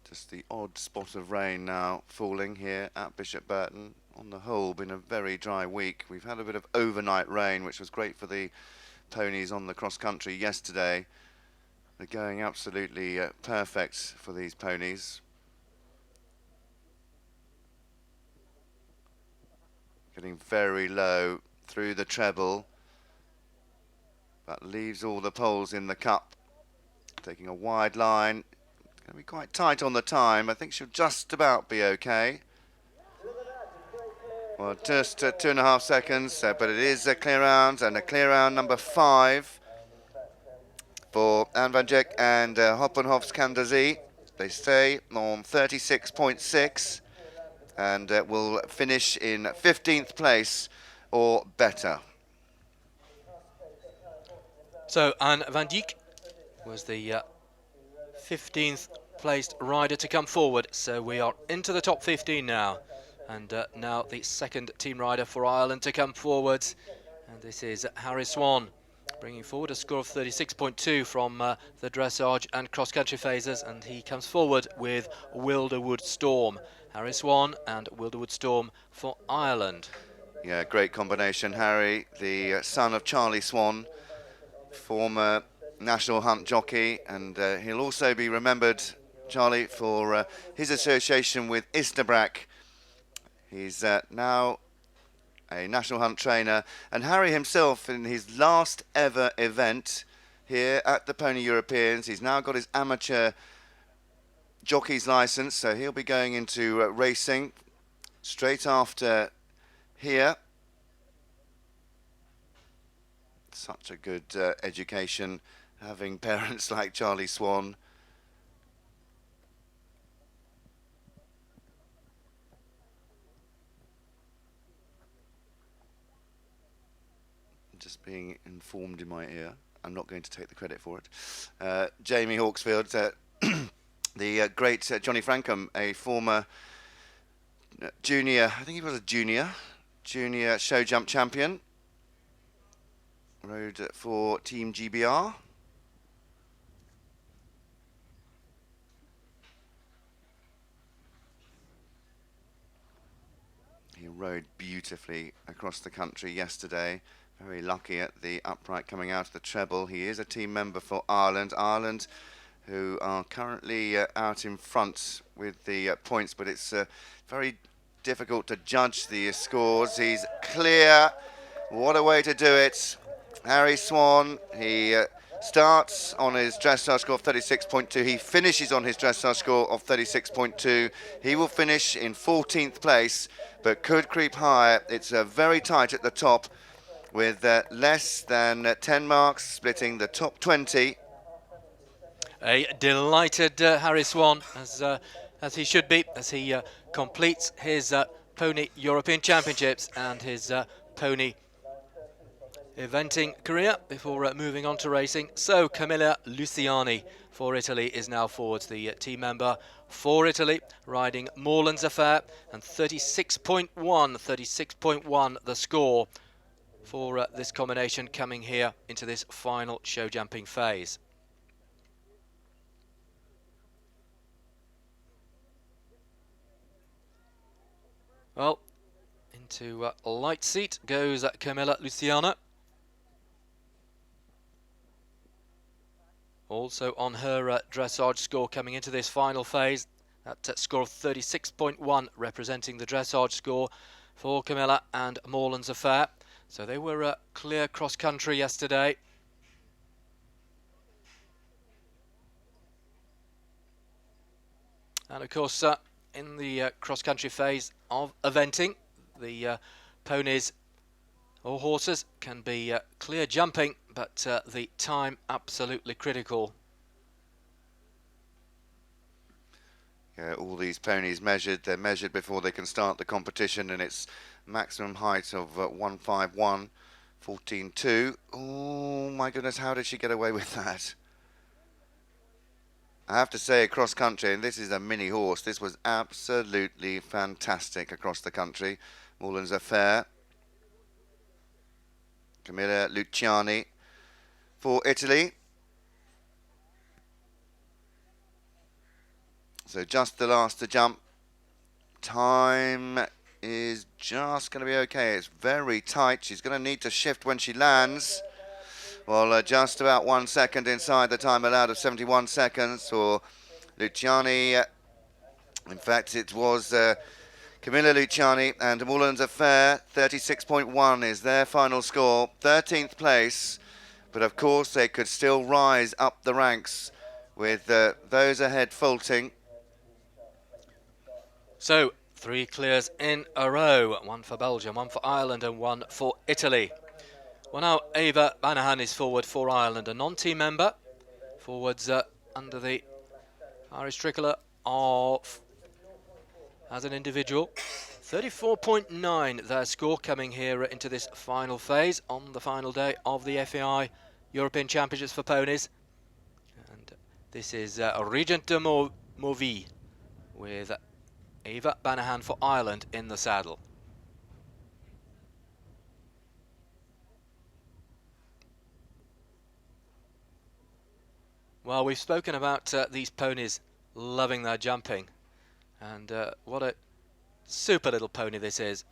Just the odd spot of rain now falling here at Bishop Burton. On the whole, been a very dry week. We've had a bit of overnight rain, which was great for the ponies on the cross country yesterday. They're going absolutely perfect for these ponies. Getting very low through the treble. That leaves all the poles in the cup. Taking a wide line. It's going to be quite tight on the time. I think she'll just about be okay. Well, just 2.5 seconds, but it is a clear round, and a clear round number 5 for Anne van Dijck and Hoppenhoff's Candazy. They stay on 36.6 and will finish in 15th place or better. So Anne van Dijck was the 15th placed rider to come forward. So we are into the top 15 now. And now the second team rider for Ireland to come forwards. And this is Harry Swan, bringing forward a score of 36.2 from the dressage and cross-country phases. And he comes forward with Wilderwood Storm. Harry Swan and Wilderwood Storm for Ireland. Yeah, great combination. Harry, the son of Charlie Swan, former national hunt jockey, and he'll also be remembered, Charlie, for his association with Isterbrack. He's now a national hunt trainer, and Harry himself, in his last ever event here at the Pony Europeans, he's now got his amateur jockey's license, so he'll be going into racing straight after here. Such a good education, having parents like Charlie Swan. Just being informed in my ear, I'm not going to take the credit for it. Jamie Hawksfield, the great Johnny Frankham, a former junior, I think he was a junior show jump champion. Rode for Team GBR. He rode beautifully across the country yesterday. Very lucky at the upright coming out of the treble. He is a team member for Ireland. Ireland, who are currently out in front with the points, but it's very difficult to judge the scores. He's clear. What a way to do it. Harry Swan, he starts on his dressage score of 36.2. He finishes on his dressage score of 36.2. He will finish in 14th place, but could creep higher. It's very tight at the top, with less than 10 marks splitting the top 20. A delighted Harry Swan, as he should be, as he completes his Pony European Championships and his Pony eventing career before moving on to racing. So Camilla Luciani for Italy is now forwards, the team member for Italy, riding Moreland's Affair, and 36.1 the score for this combination coming here into this final show jumping phase. Well, into light seat goes Camilla Luciani. Also on her dressage score coming into this final phase, that score of 36.1 representing the dressage score for Camilla and Moreland's Affair. So they were clear cross-country yesterday. And of course, in the cross-country phase of eventing, the ponies or horses can be clear jumping, but the time absolutely critical. Yeah, all these ponies measured, they're measured before they can start the competition, and it's maximum height of 151, 14.2. Oh my goodness, how did she get away with that? I have to say, across country, and this is a mini horse, this was absolutely fantastic across the country. Moreland's Affair. Camilla Luciani for Italy. So just the last to jump. Time is just going to be okay. It's very tight. She's going to need to shift when she lands. Well, just about 1 second inside the time allowed of 71 seconds for Luciani. In fact, it was Camilla Luciani and Moreland's Affair. 36.1 is their final score. 13th place. But of course, they could still rise up the ranks with those ahead faulting. So, 3 clears in a row. 1 for Belgium, 1 for Ireland and 1 for Italy. Well, now Ava Banahan is forward for Ireland, a non-team member. Forwards under the Irish tricolour of, as an individual. 34.9 their score coming here into this final phase on the final day of the FEI European Championships for ponies. And this is Regent de Mauvie with Eva Banahan for Ireland in the saddle. Well, we've spoken about these ponies loving their jumping, and what a super little pony this is.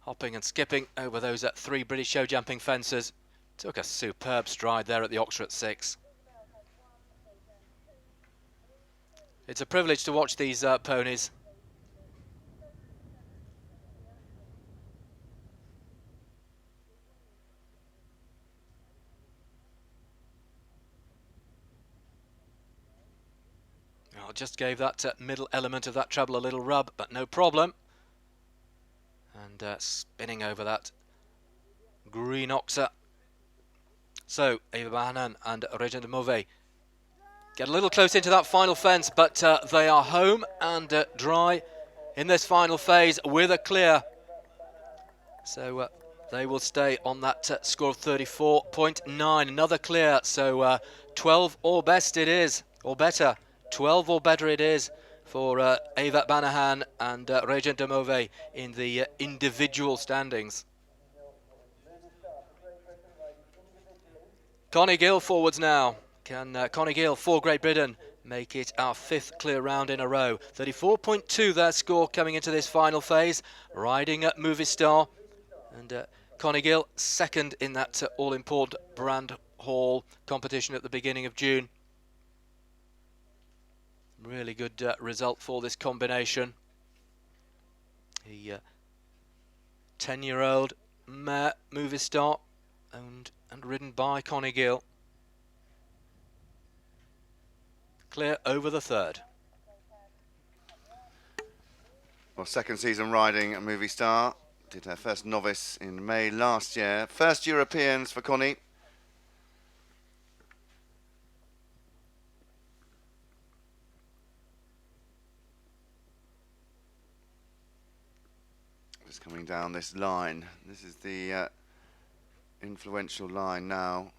Hopping and skipping over those 3 British show jumping fences. Took a superb stride there at the Oxford 6. It's a privilege to watch these ponies. I just gave that middle element of that treble a little rub, but no problem. And spinning over that green oxer. So, Eva Banahan and Régent de Mauvais get a little close into that final fence, but they are home and dry in this final phase with a clear. So they will stay on that score of 34.9. Another clear, so 12 or best it is, or better. 12 or better it is for Eva Banahan and Régent de Mauvais in the individual standings. Connie Gill forwards now. Can Connie Gill for Great Britain make it our 5th clear round in a row? 34.2 their score coming into this final phase. Riding at Movie Star. And Connie Gill 2nd in that all-important Brand Hall competition at the beginning of June. Really good result for this combination. The 10-year-old mare Movie Star, owned and ridden by Connie Gill. Clear over the 3rd. Well, 2nd season riding a Movie Star. Did her first novice in May last year. First Europeans for Connie. Just coming down this line. This is the influential line now.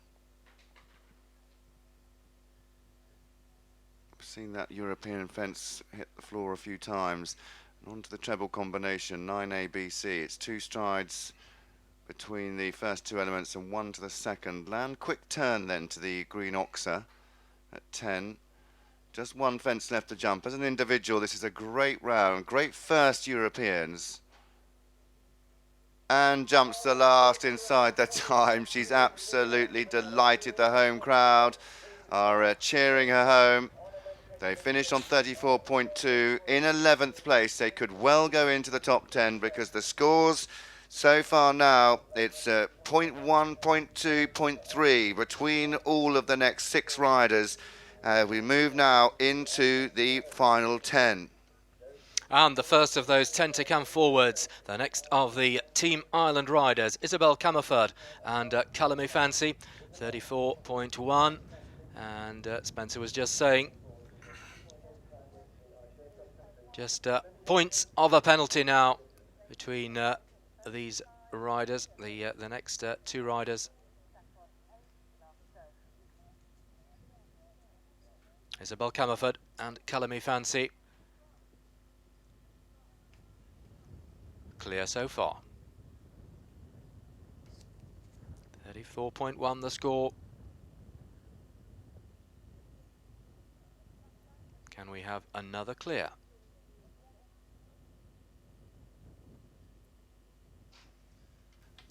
I've seen that European fence hit the floor a few times. And onto the treble combination, 9ABC. It's 2 strides between the first 2 elements and 1 to the 2nd. Land quick turn then to the green oxer at 10. Just 1 fence left to jump. As an individual, this is a great round. Great first Europeans. And jumps the last inside the time. She's absolutely delighted. The home crowd are cheering her home. They finished on 34.2 in 11th place. They could well go into the top 10 because the scores so far now, it's 0.1, 0.2, 0.3 between all of the next 6 riders. We move now into the final 10. And the first of those 10 to come forwards, the next of the Team Ireland riders, Isabelle Comerford and Calamy Fancy, 34.1. And Spencer was just saying, just points of a penalty now between these riders, the next 2 riders. Isabelle Comerford and Calamy Fancy. Clear so far. 34.1 the score. Can we have another clear?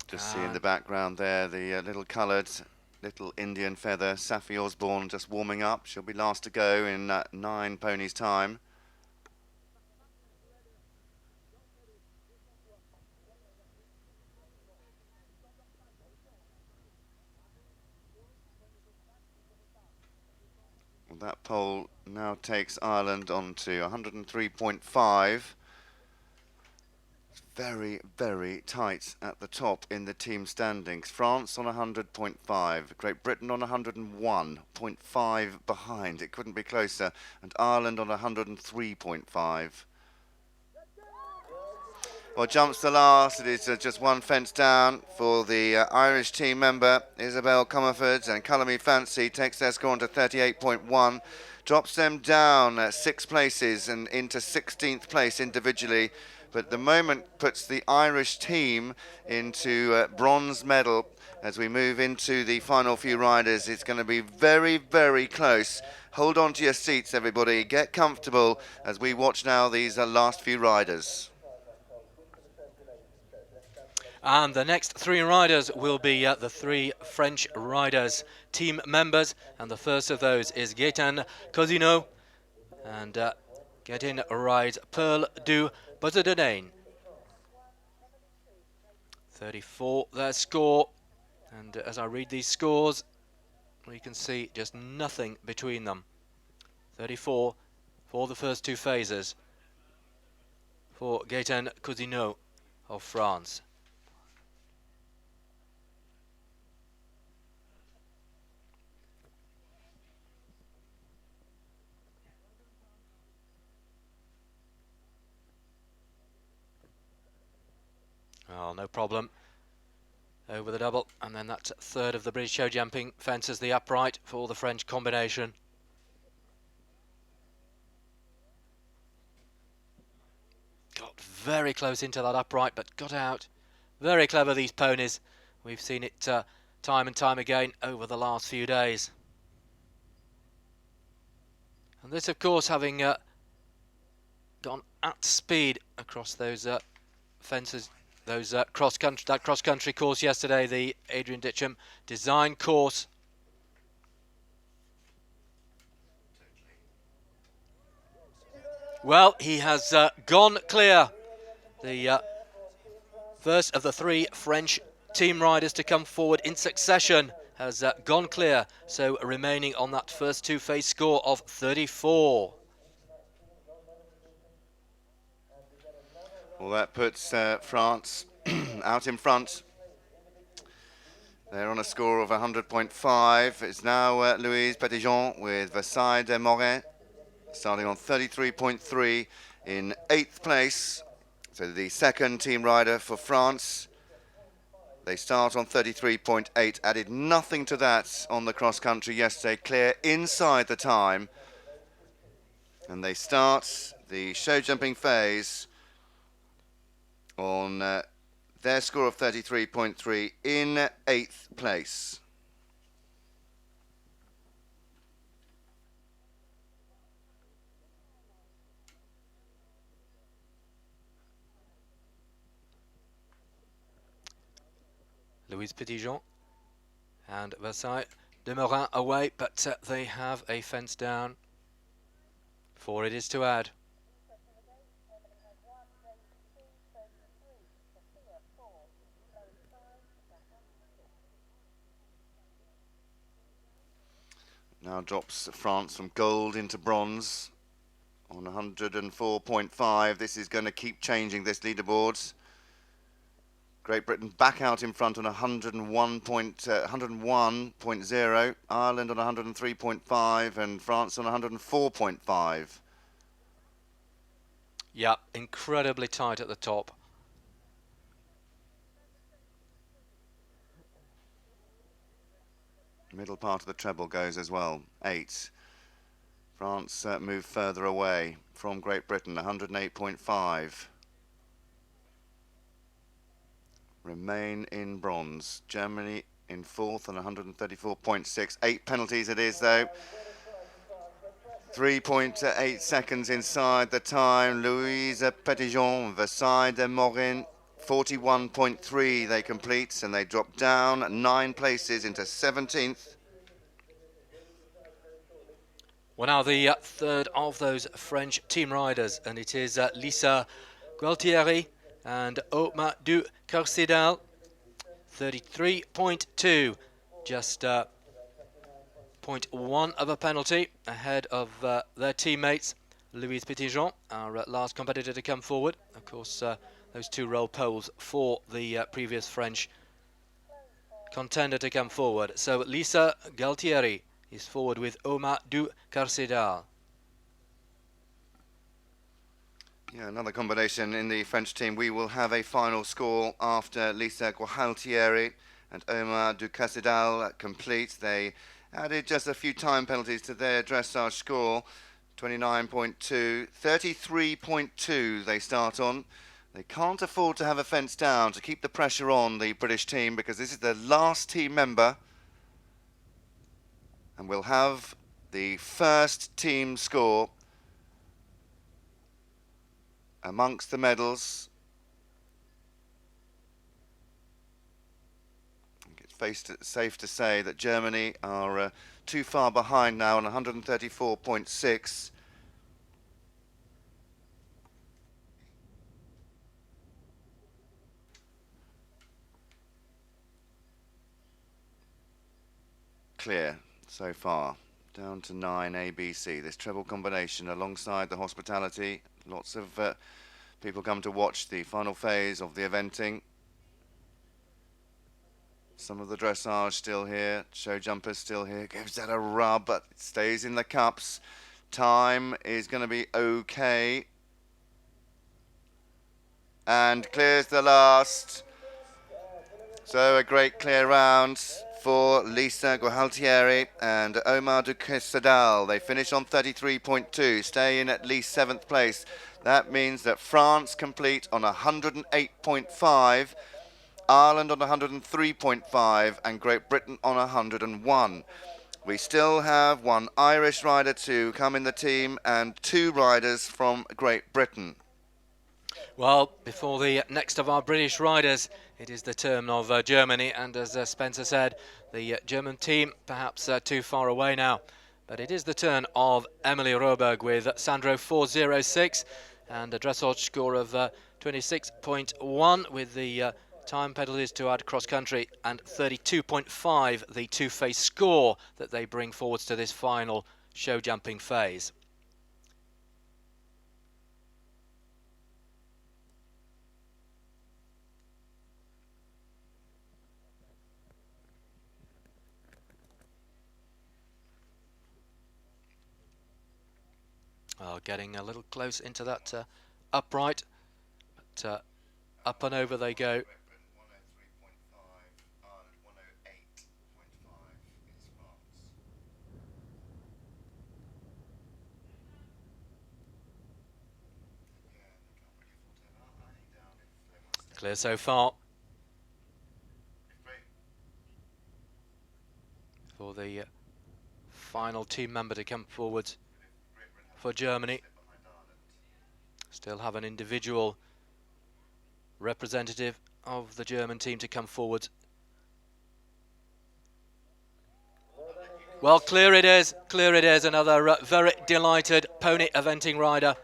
Just see in the background there the little coloured little Indian feather, Saffy Osborne just warming up. She'll be last to go in 9 ponies' time. Well, that pole now takes Ireland on to 103.5. Very, very tight at the top in the team standings. France on 100.5, Great Britain on 101.5 behind. It couldn't be closer. And Ireland on 103.5. Well, jumps to last. It is just one fence down for the Irish team member, Isabelle Comerford, and Colour Me Fancy takes their score onto 38.1, drops them down 6 places and into 16th place individually, but at the moment puts the Irish team into bronze medal. As we move into the final few riders, it's going to be very, very close. Hold on to your seats, everybody. Get comfortable as we watch now these last few riders. And the next 3 riders will be the 3 French riders, team members. And the first of those is Gaëtan Cousineau. And Gaëtan rides Pearl du Buzardane. 34 their score. And as I read these scores, we can see just nothing between them. 34 for the first 2 phases for Gaëtan Cousineau of France. Oh, no problem. Over the double, and then that third of the British show jumping fences the upright for the French combination. Got very close into that upright, but got out. Very clever, these ponies. We've seen it time and time again over the last few days. And this, of course, having gone at speed across those fences. Those cross-country course yesterday, the Adrian Ditcham design course. Well, he has gone clear. The first of the 3 French team riders to come forward in succession has gone clear, so remaining on that first 2 phase score of 34. Well, that puts France out in front. They're on a score of 100.5. It's now Louise Petitjean with Versailles de Morin, starting on 33.3 in 8th place. So the second team rider for France. They start on 33.8, added nothing to that on the cross-country yesterday, clear inside the time. And they start the show jumping phase on their score of 33.3 in 8th place. Louise Petitjean and Versailles de Morin away, but they have a fence down. 4 it is to add. Now drops France from gold into bronze on 104.5. This is going to keep changing, this leaderboard. Great Britain back out in front on 101.0. Ireland on 103.5 and France on 104.5. Yeah, incredibly tight at the top. Middle part of the treble goes as well. 8. France move further away from Great Britain, 108.5. Remain in bronze. Germany in 4th on 134.6. 8 penalties it is though. 3.8 seconds inside the time. Louise Petitjean, Versailles de Morin, 41.3 they complete, and they drop down 9 places into 17th. Well, now the third of those French team riders, and it is Lisa Gualtieri and Oberg du Carcidal, 33.2, just 0.1 of a penalty ahead of their teammates. Louise Petitjean, our last competitor to come forward. Of course, those 2 roll poles for the previous French contender to come forward. So Lisa Gualtieri is forward with Oberg du Carcidal. Yeah, another combination in the French team. We will have a final score after Lisa Gualtieri and Omar Ducasidal complete. They added just a few time penalties to their dressage score. 29.2, 33.2 they start on. They can't afford to have a fence down to keep the pressure on the British team, because this is the last team member. And we'll have the first team score amongst the medals. I think it's safe to say that Germany are too far behind now on 134.6. Clear so far. Down to 9 ABC. This treble combination alongside the hospitality. Lots of people come to watch the final phase of the eventing. Some of the dressage still here. Show jumpers still here. Gives that a rub, but it stays in the cups. Time is going to be okay. And clears the last. So a great clear round for Lisa Gualtieri and Omar Ducasidal. They finish on 33.2, stay in at least 7th place. That means that France complete on 108.5, Ireland on 103.5, and Great Britain on 101. We still have one Irish rider to come in the team and 2 riders from Great Britain. Well, before the next of our British riders, it is the turn of Germany, and as Spencer said, the German team perhaps too far away now. But it is the turn of Emily Oberg with Sandro 4.06 and a dressage score of 26.1 with the time penalties to add cross-country, and 32.5 the two-phase score that they bring forwards to this final show jumping phase. Getting a little close into that upright, but up and over they go. Clear so far for the final team member to come forward for Germany. Still have an individual representative of the German team to come forward. Well, clear it is, another very delighted pony eventing rider,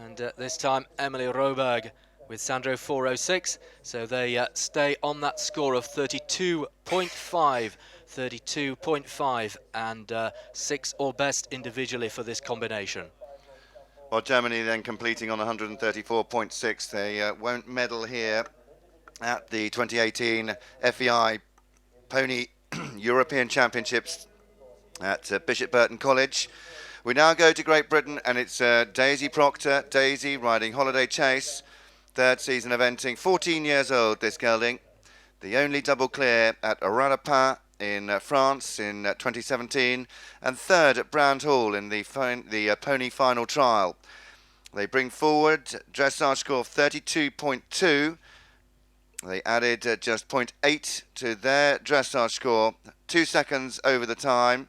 and this time Emily Oberg with Sandro 4.06, so they stay on that score of 32.5, and 6 or best individually for this combination. Well, Germany then completing on 134.6. They won't medal here at the 2018 FEI Pony European Championships at Bishop Burton College. We now go to Great Britain, and it's Daisy Proctor. Daisy riding Holiday Chase, 3rd season eventing, 14 years old, this gelding. The only double clear at Aralapin in France in 2017, and 3rd at Brand Hall in the pony final trial. They bring forward dressage score of 32.2. They added just 0.8 to their dressage score, 2 seconds over the time.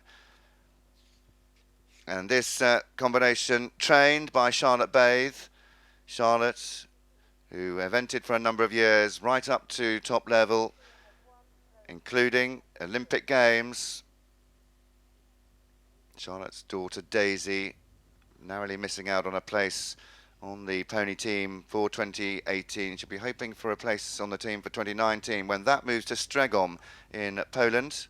And this combination trained by Charlotte Bathe. Charlotte, who evented for a number of years right up to top level, including Olympic Games. Charlotte's daughter Daisy narrowly missing out on a place on the pony team for 2018. She'll be hoping for a place on the team for 2019 when that moves to Stregom in Poland.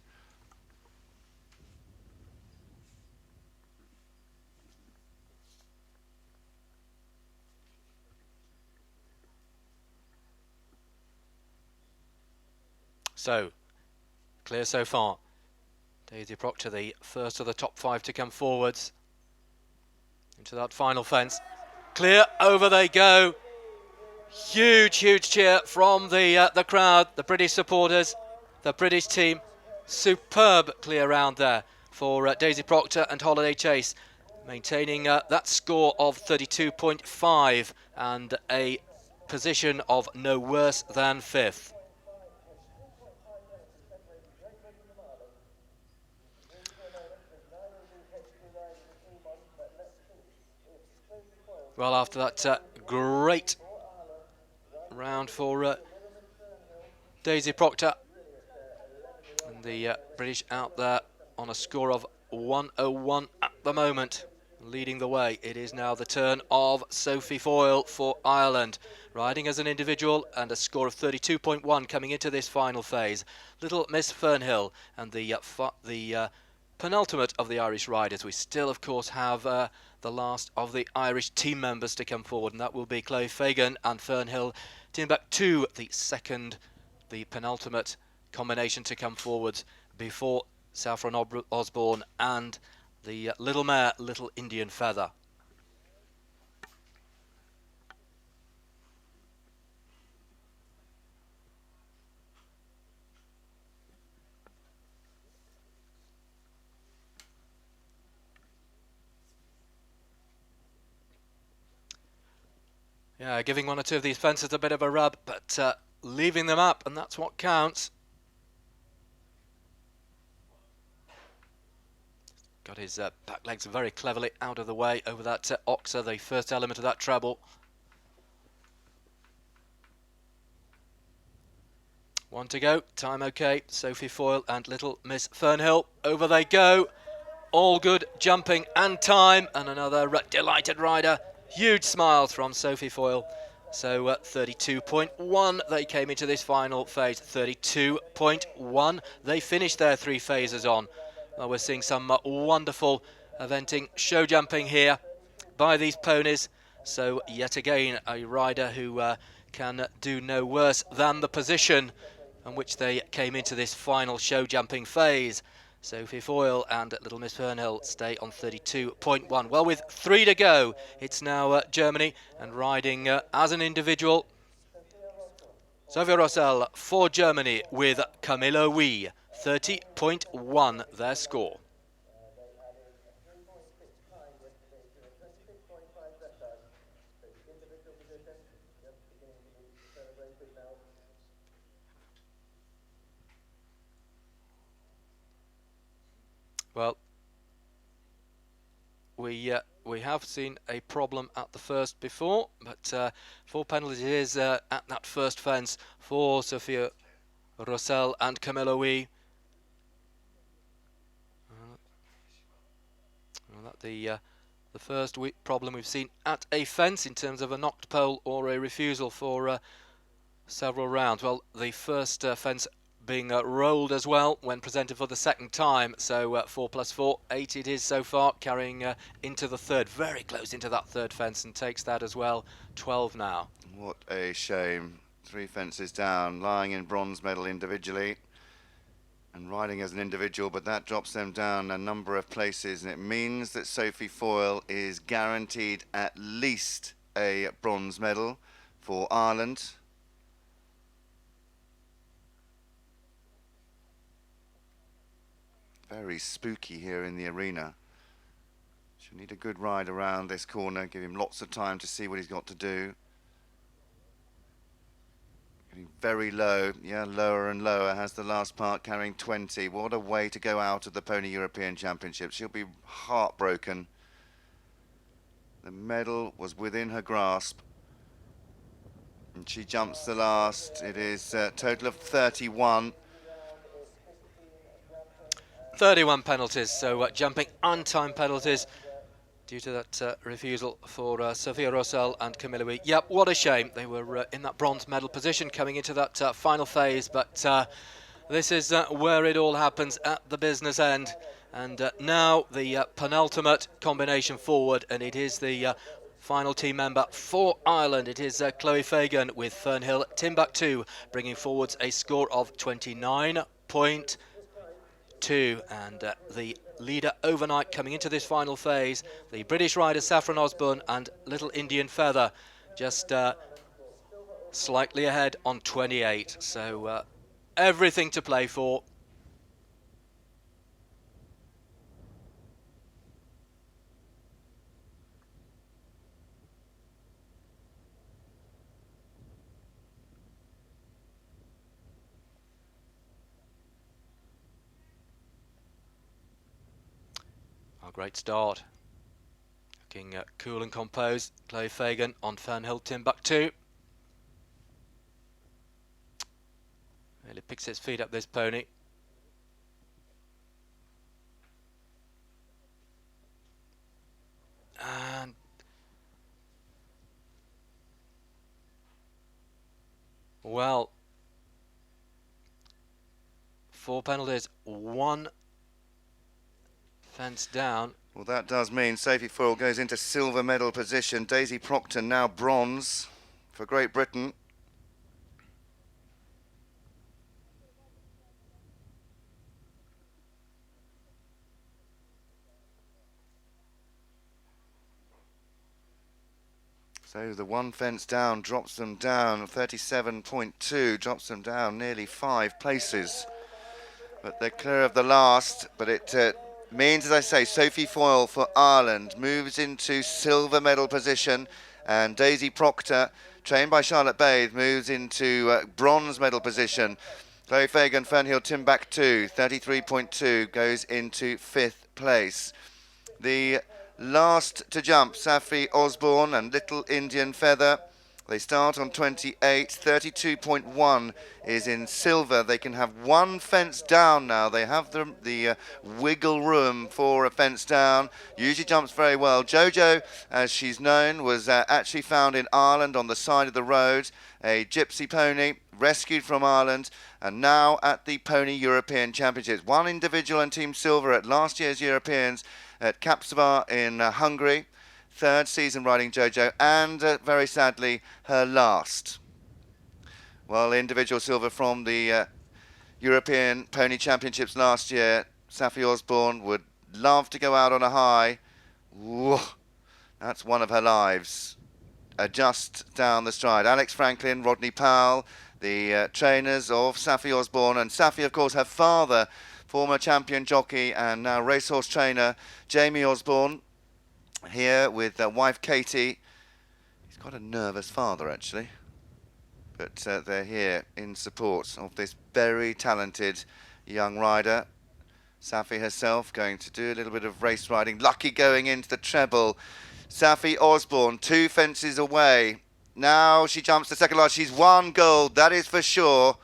So, clear so far. Daisy Proctor, the first of the top 5 to come forwards into that final fence. clear, over they go. Huge, huge cheer from the crowd, the British supporters, the British team. Superb clear round there for Daisy Proctor and Holiday Chase, maintaining that score of 32.5 and a position of no worse than 5th. Well, after that great round for Daisy Proctor, and the British out there on a score of 101 at the moment, leading the way. It is now the turn of Sophie Foyle for Ireland, riding as an individual and a score of 32.1 coming into this final phase. Little Miss Fernhill and the penultimate of the Irish riders. We still, of course, have the last of the Irish team members to come forward, and that will be Chloe Fagan and Fernhill Timbuktu, the penultimate combination to come forward before Saffy Osborne and the little mare, Little Indian Feather. Yeah, giving one or two of these fences a bit of a rub, but leaving them up, and that's what counts. Got his back legs very cleverly out of the way over that oxer, the first element of that treble. One to go, time okay. Sophie Foyle and Little Miss Fernhill, over they go. All good jumping and time, and another delighted rider. Huge smiles from Sophie Foyle. So 32.1 they came into this final phase. 32.1 they finished their 3 phases on. Well, we're seeing some wonderful eventing, show jumping here by these ponies. So yet again a rider who can do no worse than the position in which they came into this final show jumping phase. Sophie Foyle and Little Miss Fernhill stay on 32.1. Well, with 3 to go, it's now Germany, and riding as an individual, Sophie Rossell for Germany with Camilla Luciani, 30.1 their score. Well, we have seen a problem at the first before, but 4 penalties is at that first fence for Sophie Rossell and Camilla Luciani. The first problem we've seen at a fence in terms of a knocked pole or a refusal for several rounds. Well, the first fence being rolled as well when presented for the second time, so 4 + 4, 8 it is so far, carrying into the third, very close into that third fence, and takes that as well, 12 now. What a shame. 3 fences down, lying in bronze medal individually and riding as an individual, but that drops them down a number of places, and it means that Sophie Foyle is guaranteed at least a bronze medal for Ireland. Very spooky here in the arena. She'll need a good ride around this corner, give him lots of time to see what he's got to do. Getting very low, yeah, lower and lower, has the last part, carrying 20. What a way to go out of the Pony European Championship. She'll be heartbroken. The medal was within her grasp, and she jumps the last. It is a total of 31. 31 penalties, so jumping and time penalties due to that refusal for Sophie Rossell and Camilla Luciani. Yep, what a shame. They were in that bronze medal position coming into that final phase, but this is where it all happens at the business end. And now the penultimate combination forward, and it is the final team member for Ireland. It is Chloe Fagan with Fernhill Timbuktu, bringing forwards a score of 29.2. 2, and the leader overnight coming into this final phase, the British riders Saffy Osborne and Little Indian Feather, just slightly ahead on 28. So everything to play for. Great start. Looking cool and composed. Chloe Fagan on Fernhill Timbuktu. Really picks its feet up, this pony. And well, 4 penalties, 1 fence down. Well, that does mean Sophie Foyle goes into silver medal position. Daisy Proctor now bronze for Great Britain. So the 1 fence down drops them down, 37.2, drops them down nearly 5 places. But they're clear of the last, but it means, as I say, Sophie Foyle for Ireland moves into silver medal position, and Daisy Proctor, trained by Charlotte Bathe, moves into bronze medal position. Chloe Fagan, Fernhill Timbuktu, 33.2, goes into 5th place. The last to jump, Saffy Osborne and Little Indian Feather. They start on 28, 32.1 is in silver. They can have 1 fence down now. They have the wiggle room for a fence down. Usually jumps very well. Jojo, as she's known, was actually found in Ireland on the side of the road. A gypsy pony, rescued from Ireland, and now at the Pony European Championships. 1 individual and team silver at last year's Europeans at Kapsava in Hungary. 3rd season riding Jojo, and very sadly her last. Well, individual silver from the European Pony Championships last year. Saffy Osborne would love to go out on a high. Whoa, that's one of her lives. Just down the stride. Alex Franklin, Rodney Powell, the trainers of Saffy Osborne, and Saffy, of course, her father, former champion jockey and now racehorse trainer Jamie Osborne, here with wife Katie. He's got a nervous father, actually, but they're here in support of this very talented young rider. Saffy herself going to do a little bit of race riding. Lucky going into the treble. Saffy Osborne 2 fences away. Now she jumps to second last. She's 1 gold, that is for sure.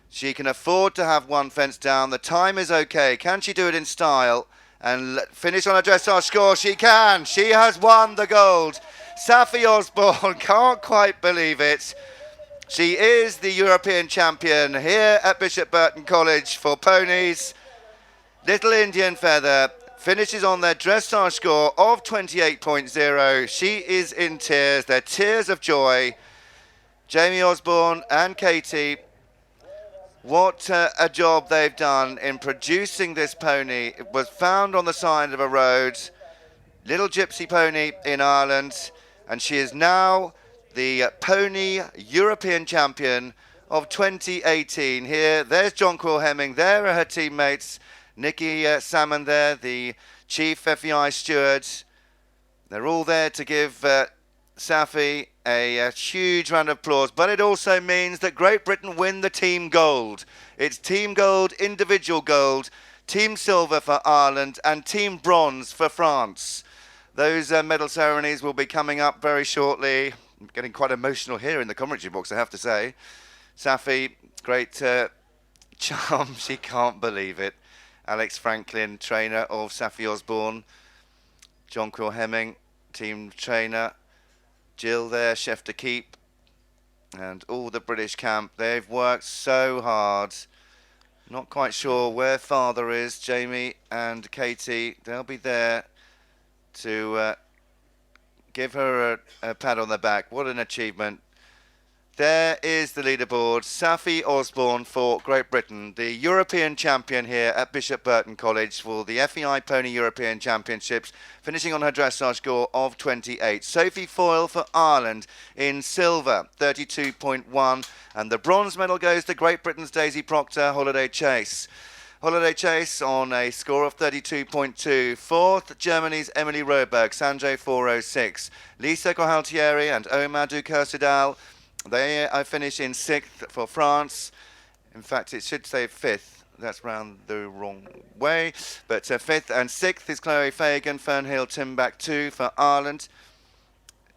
She can afford to have 1 fence down. The time is okay. Can she do it in style and finish on a dressage score? She can. She has won the gold. Saffy Osborne can't quite believe it. She is the European champion here at Bishop Burton College for ponies. Little Indian Feather finishes on their dressage score of 28.0. She is in tears. They're tears of joy. Jamie Osborne and Katie, what a job they've done in producing this pony. It was found on the side of a road, little gypsy pony in Ireland, and she is now the Pony European Champion of 2018. Here, there's John Quill Hemming, there are her teammates, Nikki Salmon there, the Chief FEI Steward. They're all there to give Saffy a huge round of applause, but it also means that Great Britain win the team gold. It's team gold, individual gold, team silver for Ireland, and team bronze for France. Those medal ceremonies will be coming up very shortly. I'm getting quite emotional here in the commentary box, I have to say. Saffy, great charm, she can't believe it. Alex Franklin, trainer of Saffy Osborne. John Quill Hemming, team trainer. Gill there, chef de keep, and all the British camp. They've worked so hard. Not quite sure where father is. Jamie and Katie, they'll be there to give her a pat on the back. What an achievement. There is the leaderboard. Saffy Osborne for Great Britain, the European champion here at Bishop Burton College for the FEI Pony European Championships, finishing on her dressage score of 28. Sophie Foyle for Ireland in silver, 32.1. And the bronze medal goes to Great Britain's Daisy Proctor, Holiday Chase. Holiday Chase on a score of 32.2. Fourth, Germany's Emily Roberg, Sanjay 406. Lisa Gualtieri and Omar Dukersidal, they finish in sixth for France. In fact, it should say fifth. That's round the wrong way. But fifth and sixth is Chloe Fagan, Fernhill, Timbuktu for Ireland.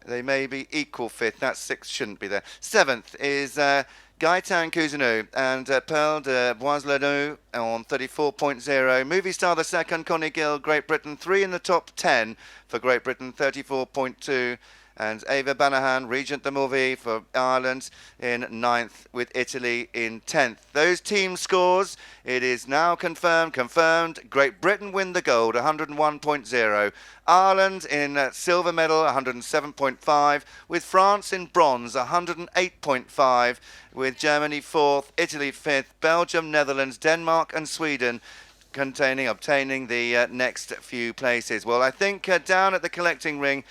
They may be equal fifth. That sixth shouldn't be there. Seventh is Gaëtan Cousineau and Pearl de Boislenou on 34.0. Movie Star the second, Connie Gill, Great Britain. 3 in the top 10 for Great Britain, 34.2. And Ava Banahan, Regent de Mauvais for Ireland in ninth, with Italy in 10th. Those team scores, it is now confirmed. Great Britain win the gold, 101.0. Ireland in silver medal, 107.5. With France in bronze, 108.5. With Germany 4th, Italy 5th, Belgium, Netherlands, Denmark and Sweden obtaining the next few places. Well, I think down at the collecting ring,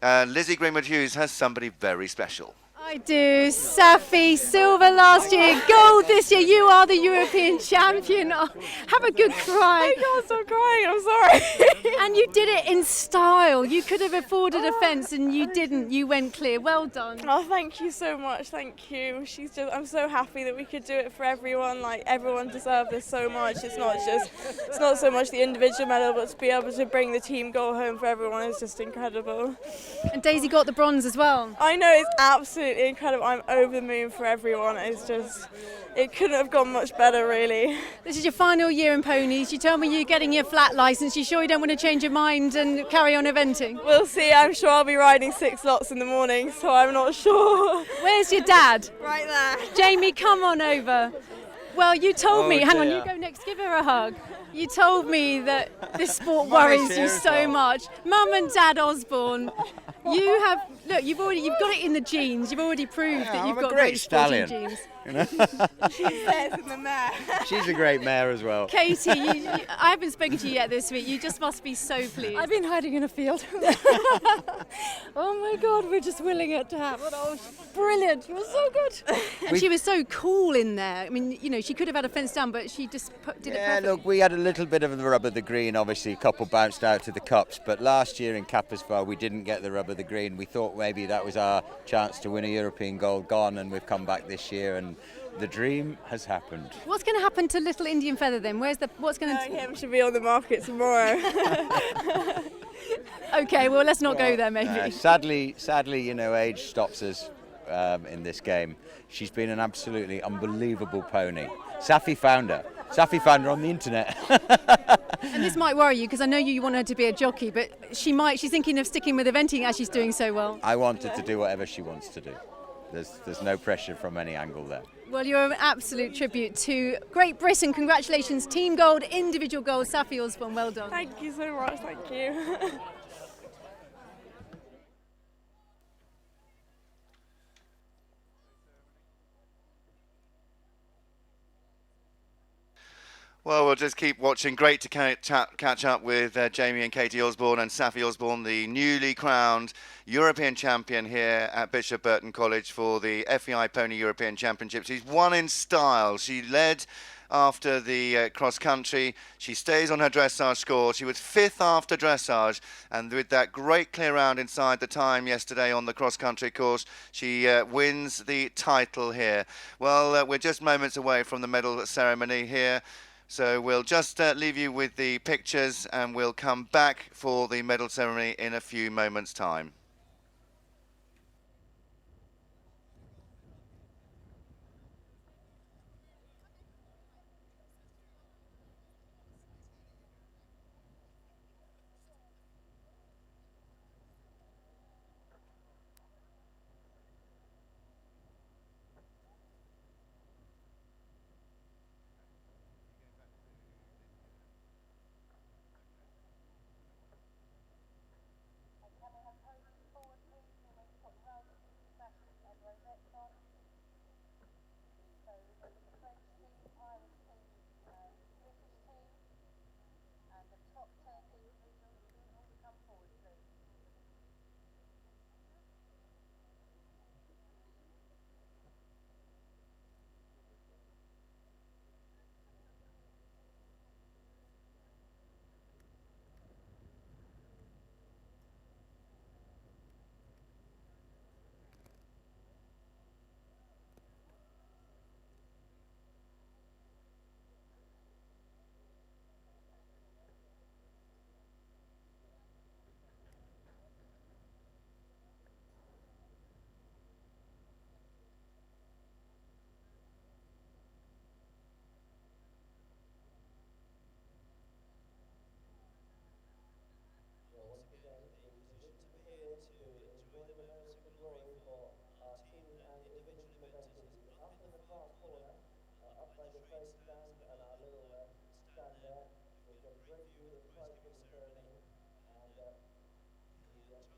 Lizzie Greenwood-Hughes has somebody very special. I do. Saffy, silver last year, gold this year. You are the European champion. Oh, have a good cry. I can't stop crying, I'm sorry. And you did it in style. You could have afforded a fence and you didn't. You went clear. Well done. Oh, thank you so much. Thank you. I'm so happy that we could do it for everyone. Like, everyone deserved this so much. It's not so much the individual medal, but to be able to bring the team goal home for everyone is just incredible. And Daisy got the bronze as well. I know, it's absolutely incredible. I'm over the moon for everyone. It couldn't have gone much better, really. This is your final year in ponies. You told me you're getting your flat licence. You sure you don't want to change your mind and carry on eventing? We'll see. I'm sure I'll be riding 6 lots in the morning, so I'm not sure. Where's your dad? Right there. Jamie, come on over. Well, you told me, hang on, you go next, give her a hug. You told me that this sport worries you so much. Mum and Dad Osborne, you have, look, you've got it in the genes. You've already proved that you've got great sporting genes. You know? She says in the mare. She's a great mare as well. Katie, I haven't spoken to you yet this week. You just must be so pleased. I've been hiding in a field. Oh my God, we're just willing it to happen. Oh, brilliant. It was so good. And she was so cool in there. I mean, you know, she could have had a fence down, but she just did it perfectly. Look, we had a little bit of the rub of the green. Obviously, a couple bounced out to the cups. But last year in Capasvar, we didn't get the rub of the green. We thought maybe that was our chance to win a European gold gone, and we've come back this year and the dream has happened. What's going to happen to Little Indian Feather then? What's going to? Him should be on the market tomorrow. Okay, well let's not go there maybe. Sadly, you know, age stops us in this game. She's been an absolutely unbelievable pony. Saffy found her on the internet. And this might worry you because I know you want her to be a jockey, but she's thinking of sticking with eventing as she's doing so well. I want her to do whatever she wants to do. There's no pressure from any angle there. Well, you're an absolute tribute to Great Britain. Congratulations, team gold, individual gold, Saffy Osborne, well done. Thank you so much, thank you. Well, we'll just keep watching. Great to catch up with Jamie and Katie Osborne and Saffy Osborne, the newly crowned European champion here at Bishop Burton College for the FEI Pony European Championships. She's won in style. She led after the cross country. She stays on her dressage score. She was 5th after dressage, and with that great clear round inside the time yesterday on the cross country course, she wins the title here. Well, we're just moments away from the medal ceremony here. So we'll just leave you with the pictures and we'll come back for the medal ceremony in a few moments' time.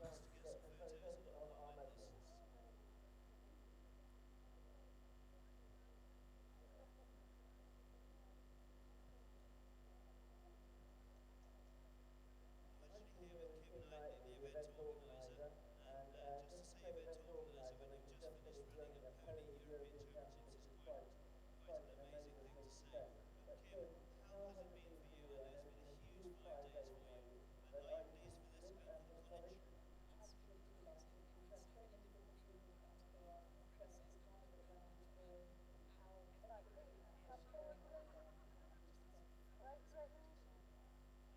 managed to get some photos on our medalists. I'm actually here with Kim Knightley, the event organiser, and just to say event organiser when you've just finished running a pony European Championships is quite an amazing thing to say. But Kim, how has it been for you? I know it's been a huge 5 days for you, but are you pleased with this and for the college?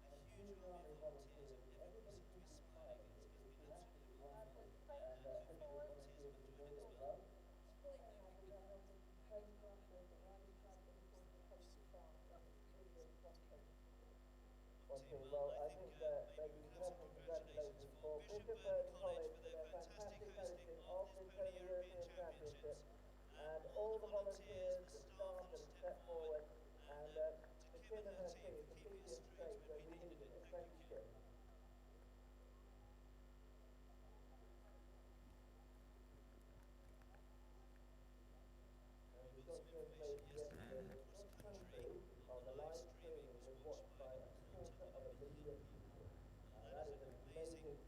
A huge army of volunteers and everybody seems to be smiling. It's been absolutely wonderful. And how many volunteers have been joining as well? Well, I think maybe we can have some congratulations for Bishop Burton College for their fantastic hosting of this Pony European Championships, and all the volunteers, the staff that have stepped forward, and to Kim and her team for keeping us straight when we needed it. Thank you, Kim. We got some information yesterday that across the country on the live streaming was watched by a quarter of a million people. That is an amazing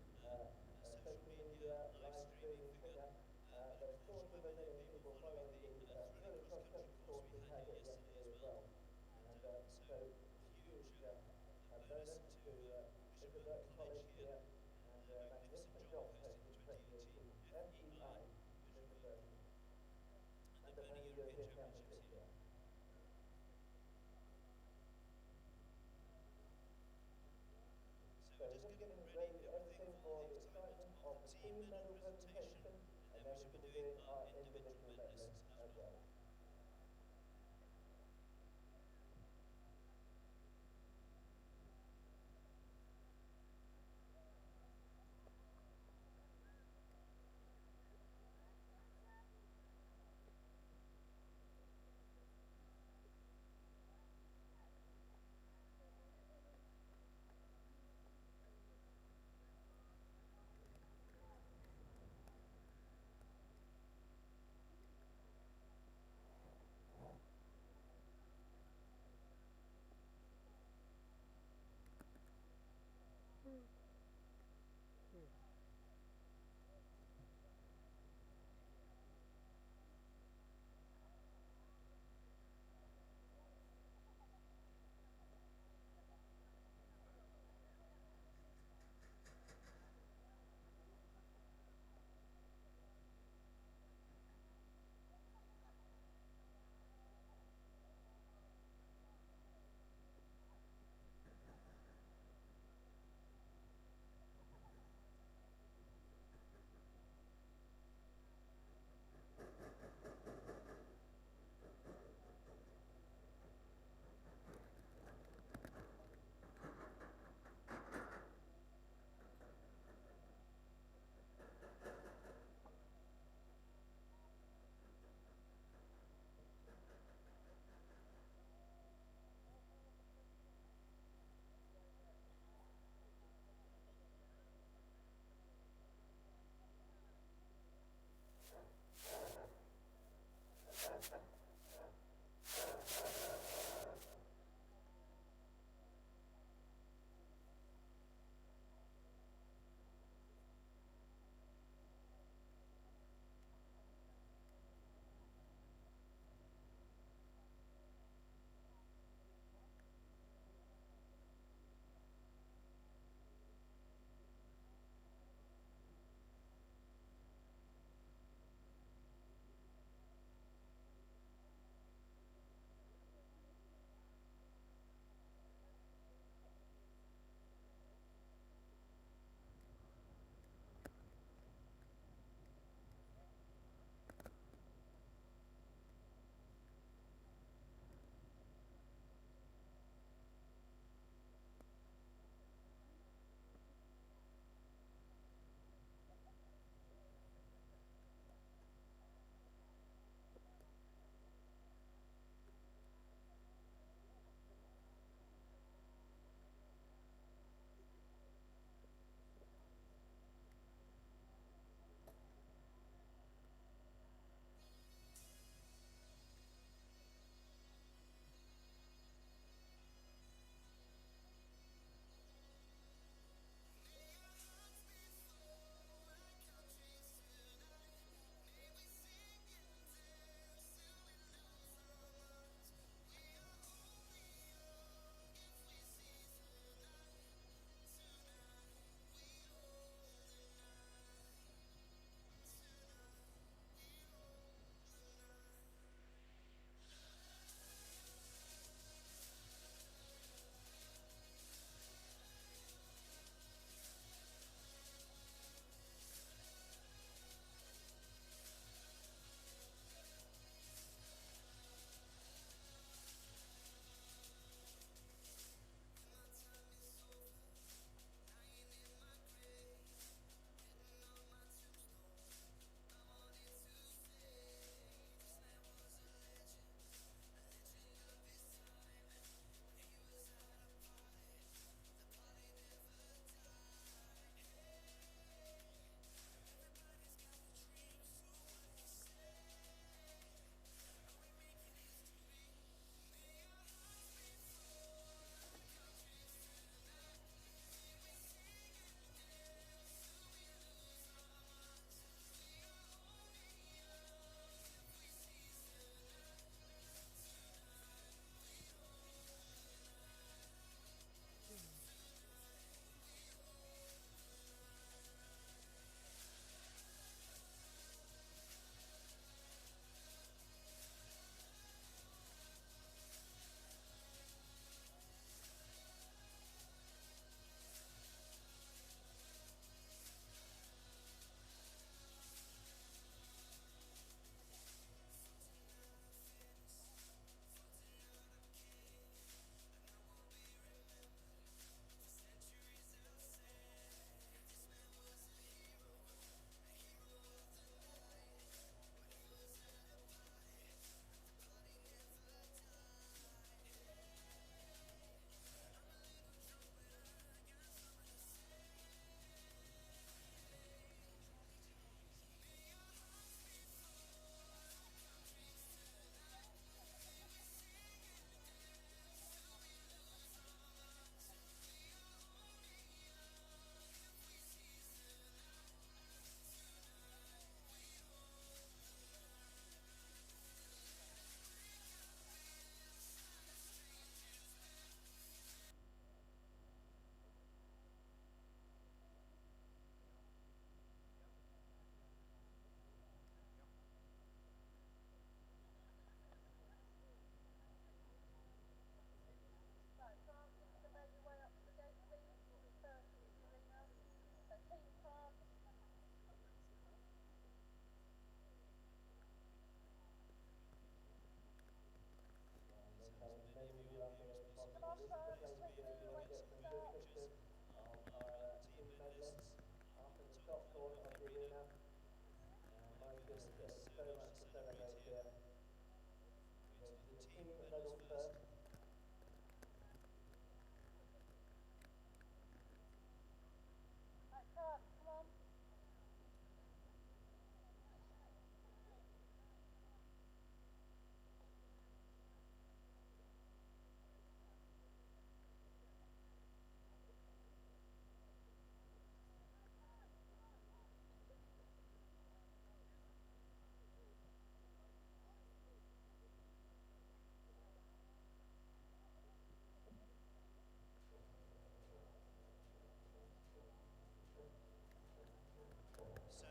social media live streaming figure. But a quarter of a million people following the thrilling cross-country course we had here yesterday as well. And so huge shot corner on the green now. Marcus, yes, very much to celebrate here. The team medals first.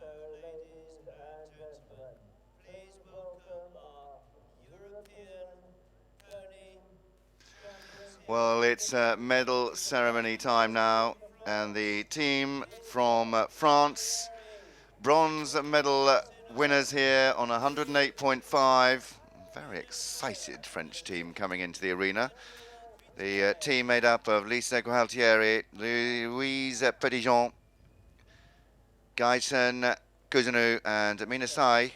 So, ladies and gentlemen, please welcome our European pony champions. Well, it's medal ceremony time now, and the team from France, bronze medal winners here on 108.5. Very excited French team coming into the arena. The team made up of Lisa Gualtieri, Louise Petitjean, Guyson, Kuzunu and Minasai.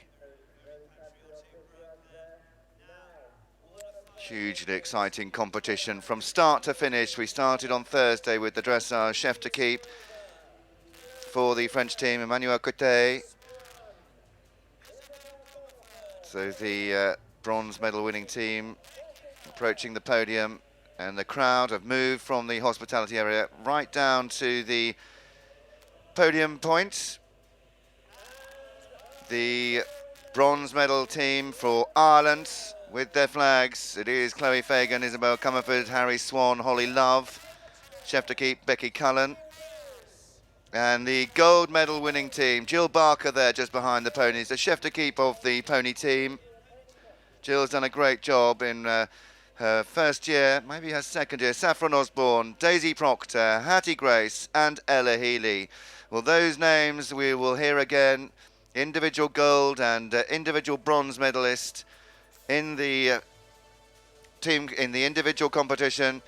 Hugely exciting competition from start to finish. We started on Thursday with the dressage chef de keep for the French team, Emmanuel Cote. So the bronze medal winning team approaching the podium, and the crowd have moved from the hospitality area right down to the podium point. The bronze medal team for Ireland with their flags. It is Chloe Fagan, Isabelle Comerford, Harry Swan, Holly Love, chef de keep Becky Cullen. And the gold medal winning team, Gill Barker there just behind the ponies, the chef de keep of the pony team. Jill's done a great job in her first year, maybe her second year. Saffy Osborne, Daisy Proctor, Hattie Grace and Ella Healy. Well, those names we will hear again. Individual gold and individual bronze medalist in the team in the individual competition.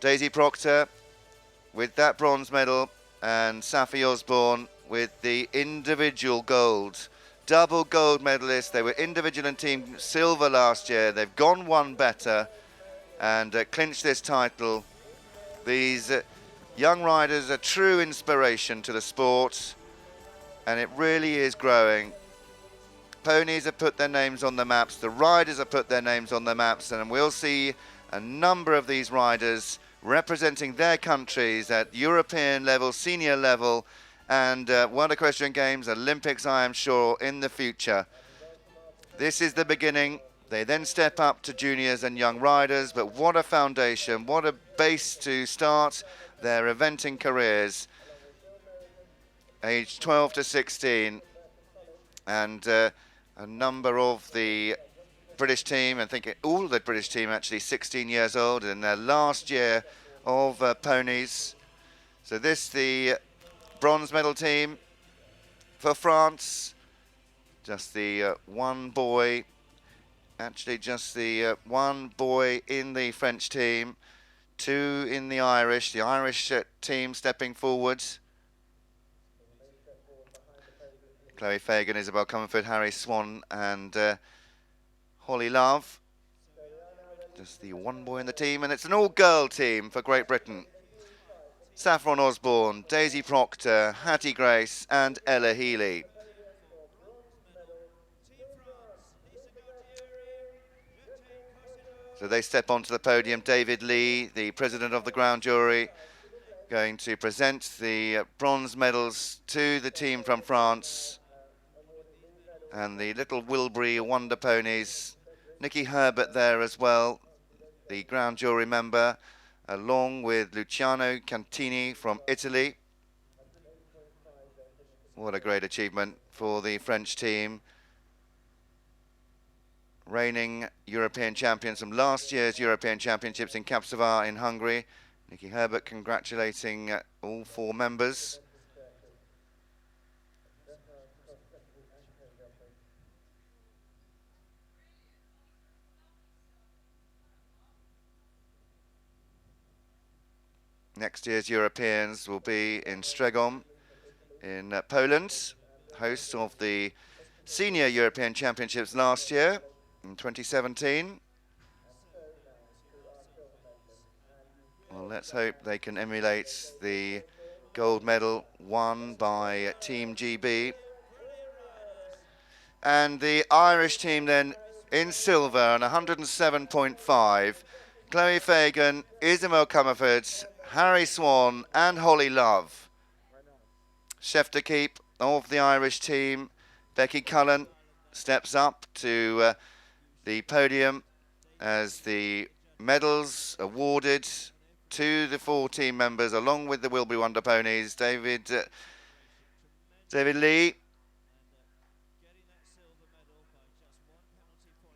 Daisy Proctor with that bronze medal, and Saffy Osborne with the individual gold. Double gold medalists. They were individual and team silver last year. They've gone one better and clinched this title. These young riders are true inspiration to the sport, and it really is growing. Ponies have put their names on the maps, the riders have put their names on the maps, and we'll see a number of these riders representing their countries at European level, senior level, and World Equestrian Games, Olympics, I am sure, in the future. This is the beginning. They then step up to juniors and young riders, but what a foundation, what a base to start their eventing careers. Age 12 to 16, and a number of the British team, I think all the British team actually 16 years old in their last year of ponies. So this the bronze medal team for France. Just the one boy, actually just the one boy in the French team, two in the Irish team stepping forwards. Chloe Fagan, Isabelle Comerford, Harry Swan and Holly Love. Just the one boy in the team, and it's an all-girl team for Great Britain. Saffy Osborne, Daisy Proctor, Hattie Grace and Ella Healy. So they step onto the podium. David Lee, the president of the ground jury, going to present the bronze medals to the team from France. And the little Wilbury Wonder Ponies, Nikki Herbert there as well, the ground jury member, along with Luciano Cantini from Italy. What a great achievement for the French team. Reigning European champions from last year's European Championships in Kapsavar in Hungary. Nikki Herbert congratulating all four members. Next year's Europeans will be in Stregom in Poland, host of the Senior European Championships last year in 2017. Well, let's hope they can emulate the gold medal won by Team GB. And the Irish team then in silver on 107.5. Chloe Fagan, Isabelle Comerford, Harry Swan and Holly Love. Chef de keep of the Irish team, Becky Cullen, steps up to the podium as the medals awarded to the 4 team members, along with the Wilbury Wonder Ponies. David Lee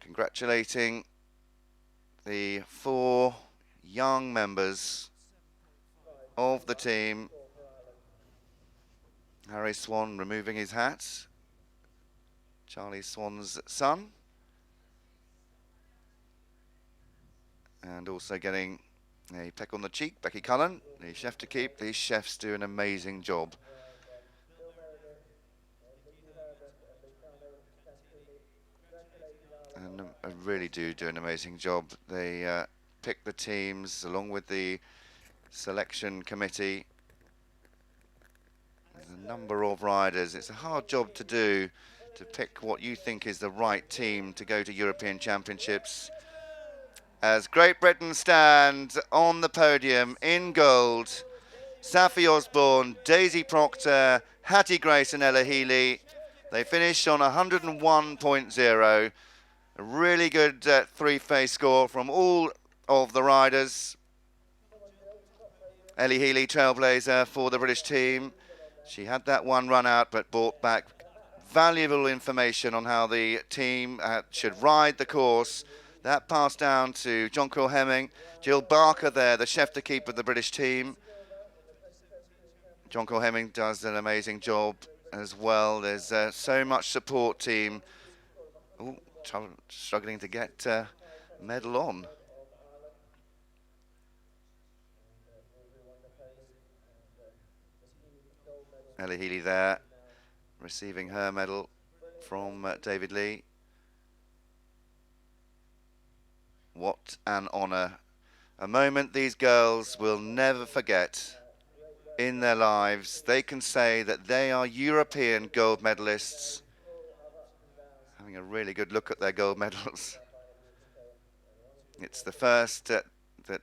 congratulating the 4 young members of the team. Harry Swan removing his hat, Charlie Swan's son, and also getting a peck on the cheek, Becky Cullen, the chef to keep. These chefs do an amazing job. And really do an amazing job. They pick the teams along with the selection committee. There's a number of riders. It's a hard job to do, to pick what you think is the right team to go to European Championships. As Great Britain stand on the podium in gold, Saffy Osborne, Daisy Proctor, Hattie Grace and Ella Healy. They finished on 101.0. A really good 3-phase score from all of the riders. Ellie Healy, trailblazer for the British team. She had that one run out, but brought back valuable information on how the team should ride the course. That passed down to John Quill Hemming. Jill Barker there, the chef to keep of the British team. John Quill Hemming does an amazing job as well. There's so much support team. Ooh, struggling to get medal on. Ellie Healy there, receiving her medal from David Lee. What an honour. A moment these girls will never forget in their lives. They can say that they are European gold medalists. Having a really good look at their gold medals. It's the first that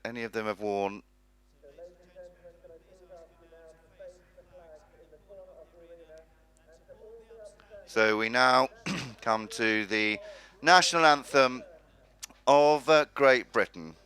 any of them have worn. So we now come to the national anthem of Great Britain.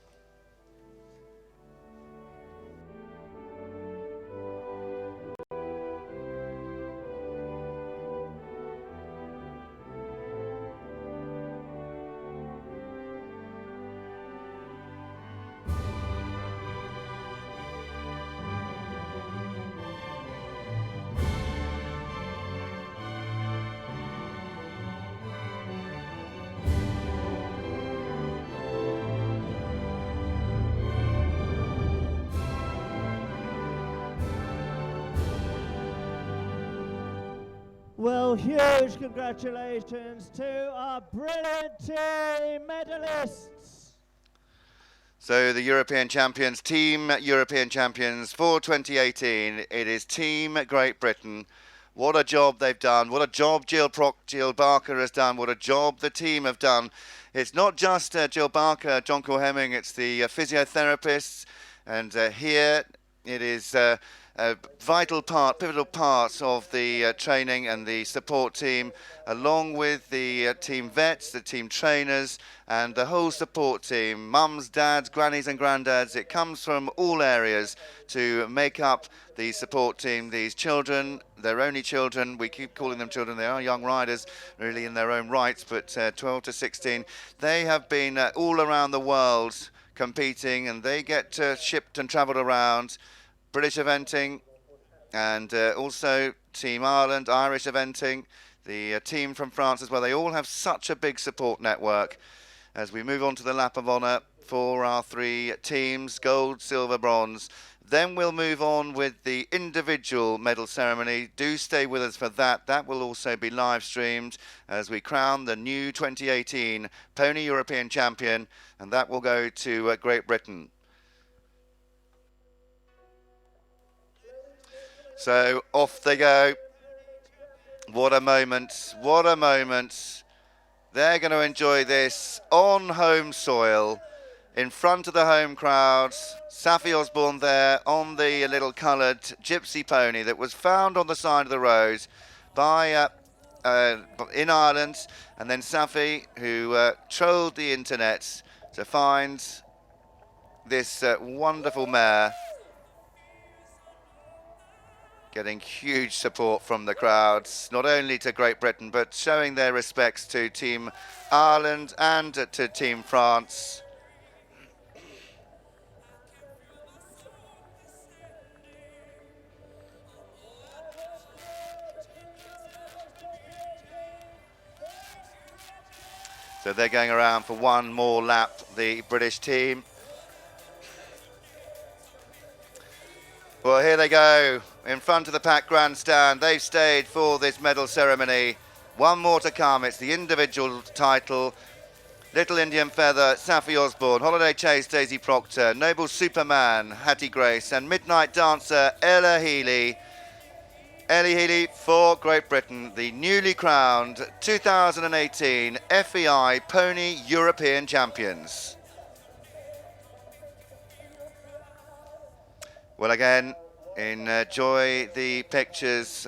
Well, huge congratulations to our brilliant team medalists. So the European champions, Team European Champions for 2018, it is Team Great Britain. What a job they've done. What a job Jill Barker has done. What a job the team have done. It's not just Jill Barker, John Quill Hemming, it's the physiotherapists. And here it is a vital part, pivotal part of the training and the support team, along with the team vets, the team trainers, and the whole support team, mums, dads, grannies and granddads. It comes from all areas to make up the support team. These children, they're only children, we keep calling them children, they are young riders really in their own rights, but 12 to 16, they have been all around the world competing, and they get shipped and travelled around. British eventing, and also Team Ireland, Irish eventing, the team from France as well. They all have such a big support network. As we move on to the lap of honour for our three teams, gold, silver, bronze. Then we'll move on with the individual medal ceremony. Do stay with us for that. That will also be live streamed as we crown the new 2018 Pony European Champion, and that will go to Great Britain. So off they go. What a moment, what a moment. They're going to enjoy this on home soil, in front of the home crowds. Saffy Osborne there on the little coloured gypsy pony that was found on the side of the road by in Ireland, and then Saffy, who trolled the internet to find this wonderful mare, getting huge support from the crowds, not only to Great Britain, but showing their respects to Team Ireland and to Team France. So they're going around for one more lap, the British team. Well, here they go, in front of the packed grandstand. They've stayed for this medal ceremony. One more to come. It's the individual title. Little Indian Feather, Saffy Osborne. Holiday Chase, Daisy Proctor. Noble Superman, Hattie Grace. And Midnight Dancer, Ella Healy. Ellie Healy for Great Britain, the newly crowned 2018 FEI Pony European Champions. Well, again, enjoy the pictures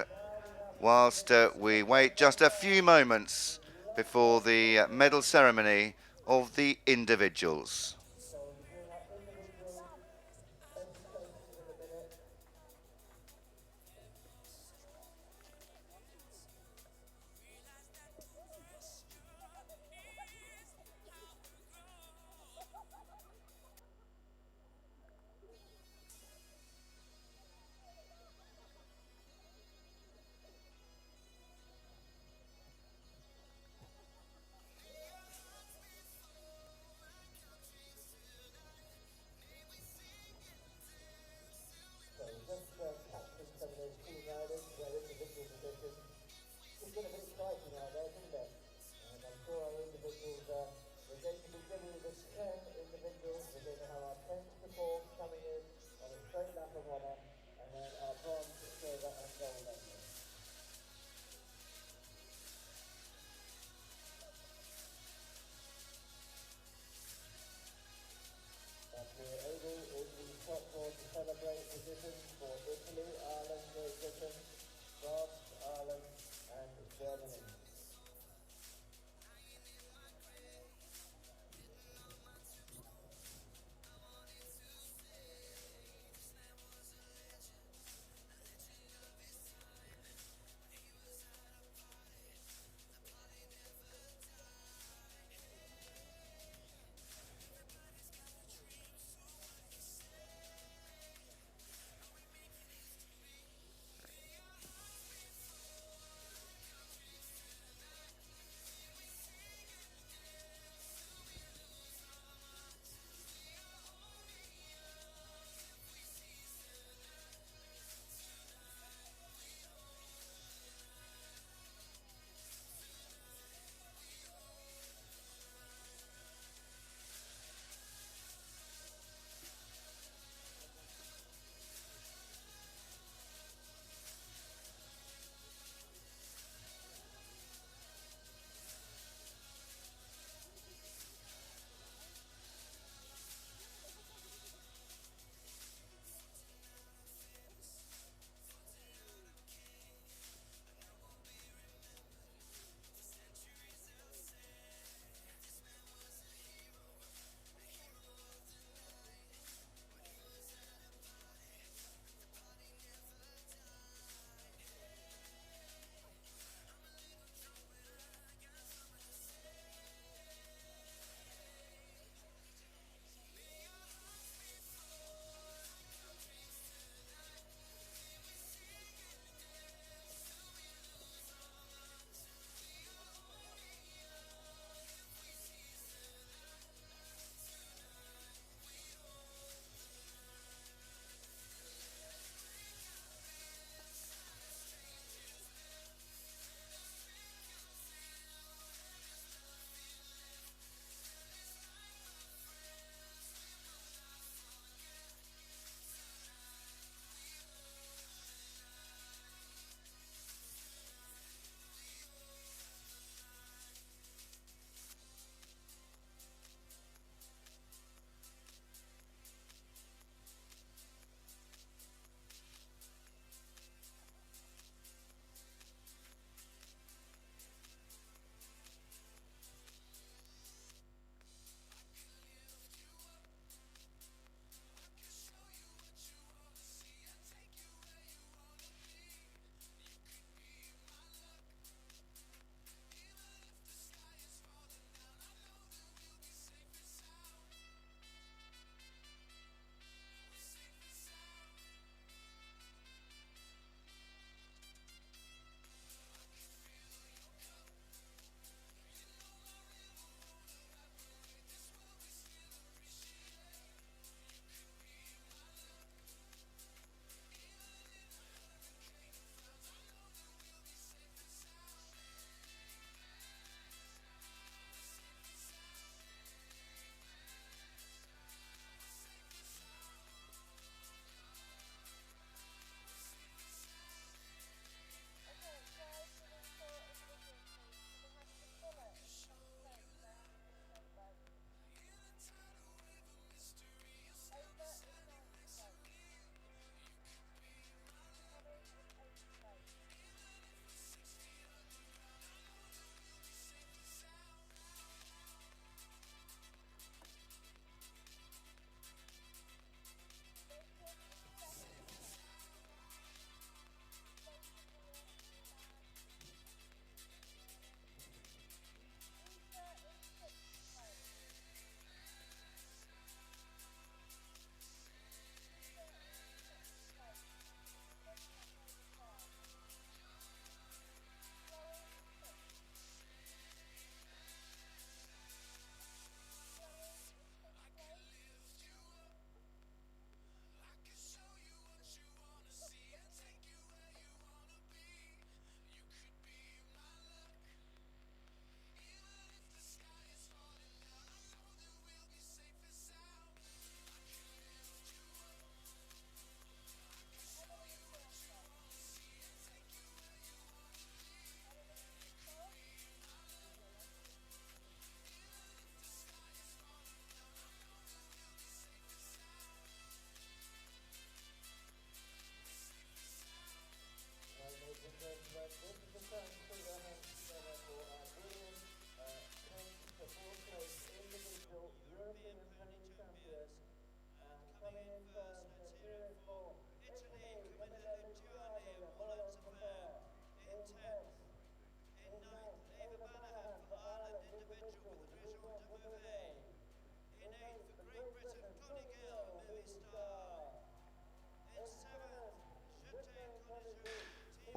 whilst we wait just a few moments before the medal ceremony of the individuals.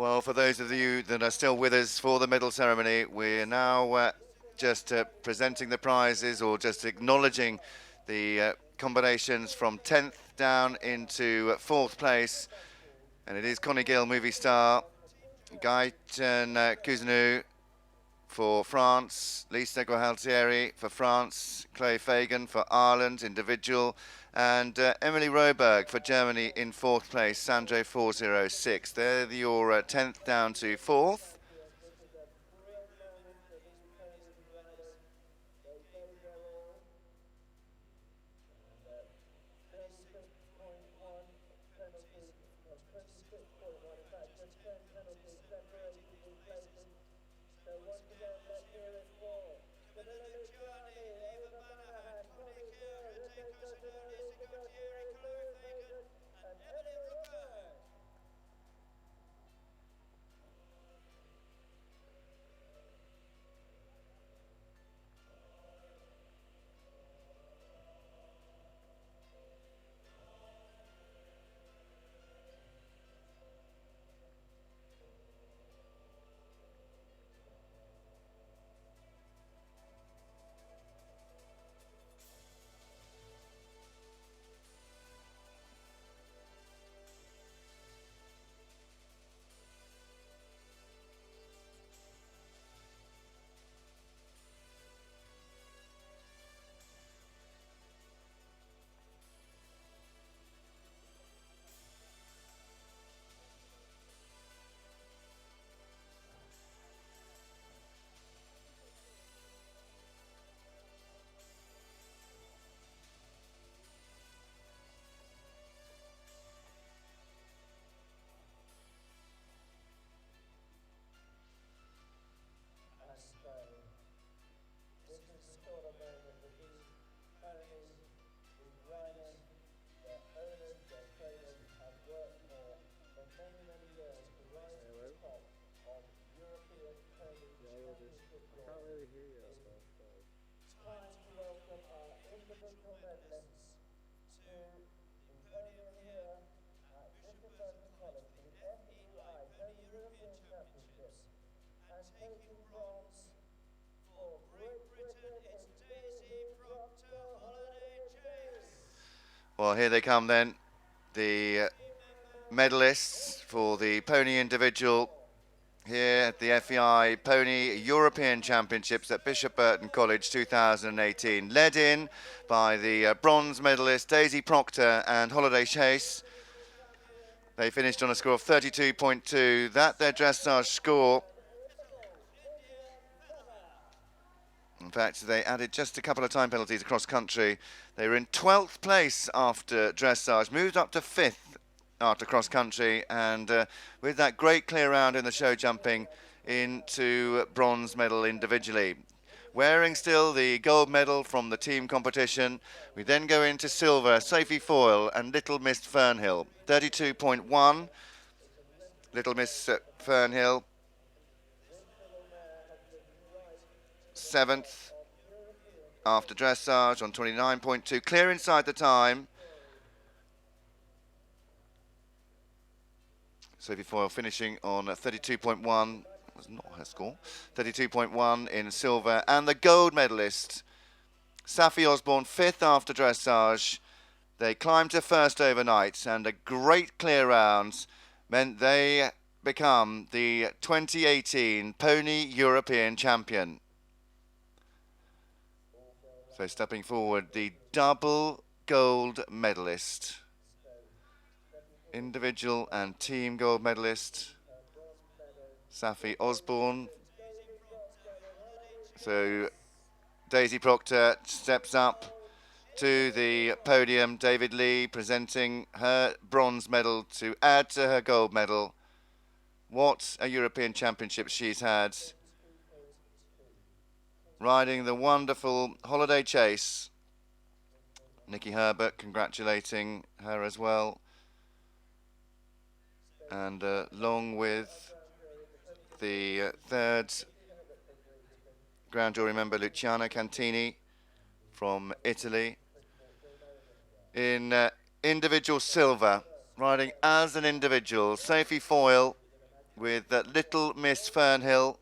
Well, for those of you that are still with us for the medal ceremony, we're now just presenting the prizes, or just acknowledging the combinations from 10th down into 4th place. And it is Connie Gill, movie star, Gaëtan Cousineau for France, Lisa Gualtieri for France, Chloe Fagan for Ireland, individual, and Emily Oberg for Germany in 4th place, Sandro 406. They're your 10th down to 4th. Camilla Luciani, Ava Banahan, Connie Gill, Dijck, Lisa Gualtieri, Chloe Fagan, and Emily Oberg. This is the sort of moment that these ponies, these riders, their owners, their trainers have worked for many, many years to rise to the top of European pony championship glory. It's time to welcome our individual medalists to the podium here at Bishop Burton College for the FEI Pony European Championships, and taking bronze for Great Britain, it's Daisy Proctor, Holiday Chase. Well, here they come then, the medalists for the pony individual here at the FEI Pony European Championships at Bishop Burton College 2018, led in by the bronze medalist Daisy Proctor and Holiday Chase. They finished on a score of 32.2. That their dressage score. In fact, they added just a couple of time penalties across country. They were in 12th place after dressage, moved up to 5th after cross country, and with that great clear round in the show jumping into bronze medal individually. Wearing still the gold medal from the team competition, we then go into silver, Sophie Foyle and Little Miss Fernhill, 32.1. Little Miss Fernhill, 7th after dressage on 29.2, clear inside the time. Sophie Foyle finishing on 32.1, was not her score, 32.1 in silver. And the gold medalist, Saffy Osborne, 5th after dressage. They climbed to 1st overnight, and a great clear round meant they become the 2018 Pony European Champion. So stepping forward, the double gold medalist, individual and team gold medalist, Saffy Osborne. So Daisy Proctor steps up to the podium. David Lee presenting her bronze medal to add to her gold medal. What a European Championship she's had. Riding the wonderful Holiday Chase. Nicky Herbert congratulating her as well. And along with the third Grand Jury member, Luciano Cantini from Italy. In individual silver, riding as an individual, Sophie Foyle with Little Miss Fernhill.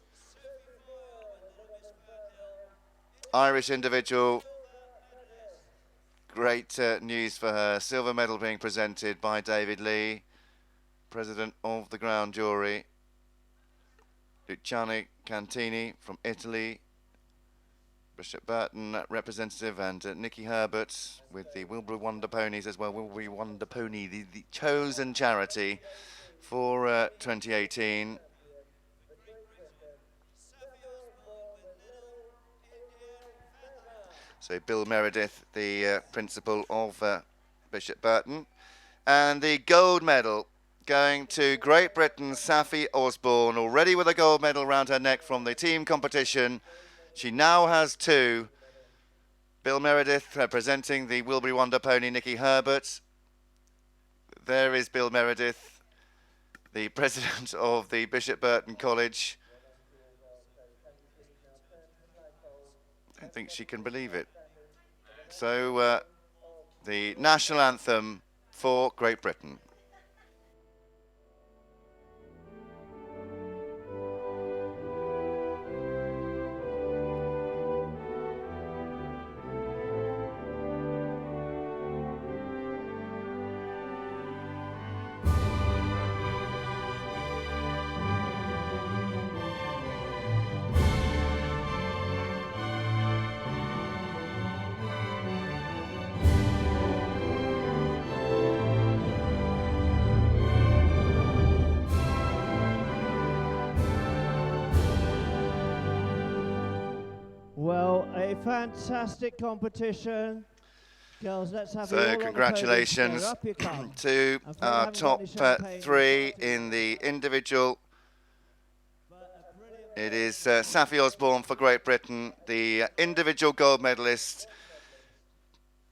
Irish individual. Great news for her. Silver medal being presented by David Lee, president of the ground jury. Luciani Cantini from Italy. Bishop Burton representative, and Nikki Herbert with the Wilbury Wonder Ponies as well. Wilbury Wonder Pony, the chosen charity for 2018. So Bill Meredith, the principal of Bishop Burton. And the gold medal going to Great Britain's Saffy Osborne, already with a gold medal around her neck from the team competition. She now has 2. Bill Meredith representing the Wilbury Wonder Pony, Nikki Herbert. There is Bill Meredith, the president of the Bishop Burton College. I don't think she can believe it. So the national anthem for Great Britain. Well, a fantastic competition. Girls, let's have So congratulations to our top 3 in the individual. It is Saffy Osborne for Great Britain, the individual gold medalist.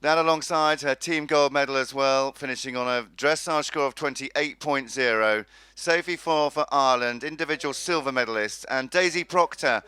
That alongside her team gold medal as well, finishing on a dressage score of 28.0. Sophie Foyle for Ireland, individual silver medalist, and Daisy Proctor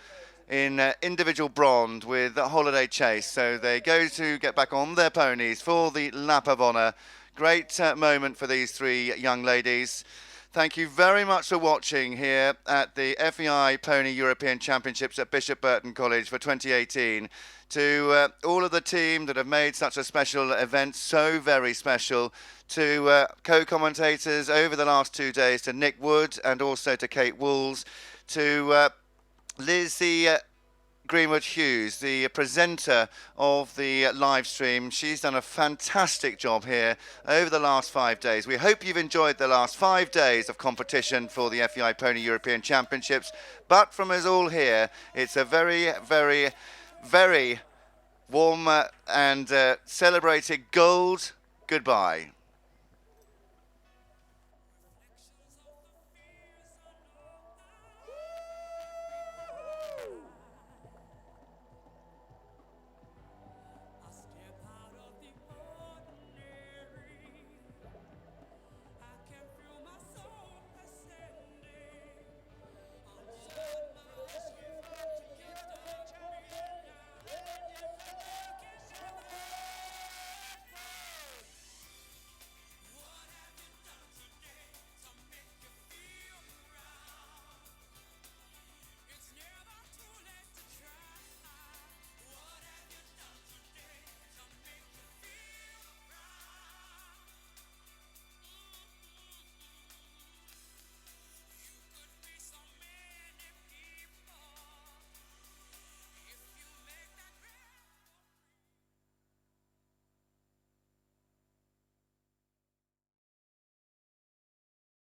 in individual bronze with Holiday Chase. So they go to get back on their ponies for the lap of honour. Great moment for these 3 young ladies. Thank you very much for watching here at the FEI Pony European Championships at Bishop Burton College for 2018. To all of the team that have made such a special event so very special. To co-commentators over the last 2 days, to Nick Wood and also to Kate Wools. To Lizzie Greenwood Hughes, the presenter of the live stream. She's done a fantastic job here over the last 5 days. We hope you've enjoyed the last 5 days of competition for the FEI Pony European Championships. But from us all here, it's a very, very, very warm and celebrated gold goodbye.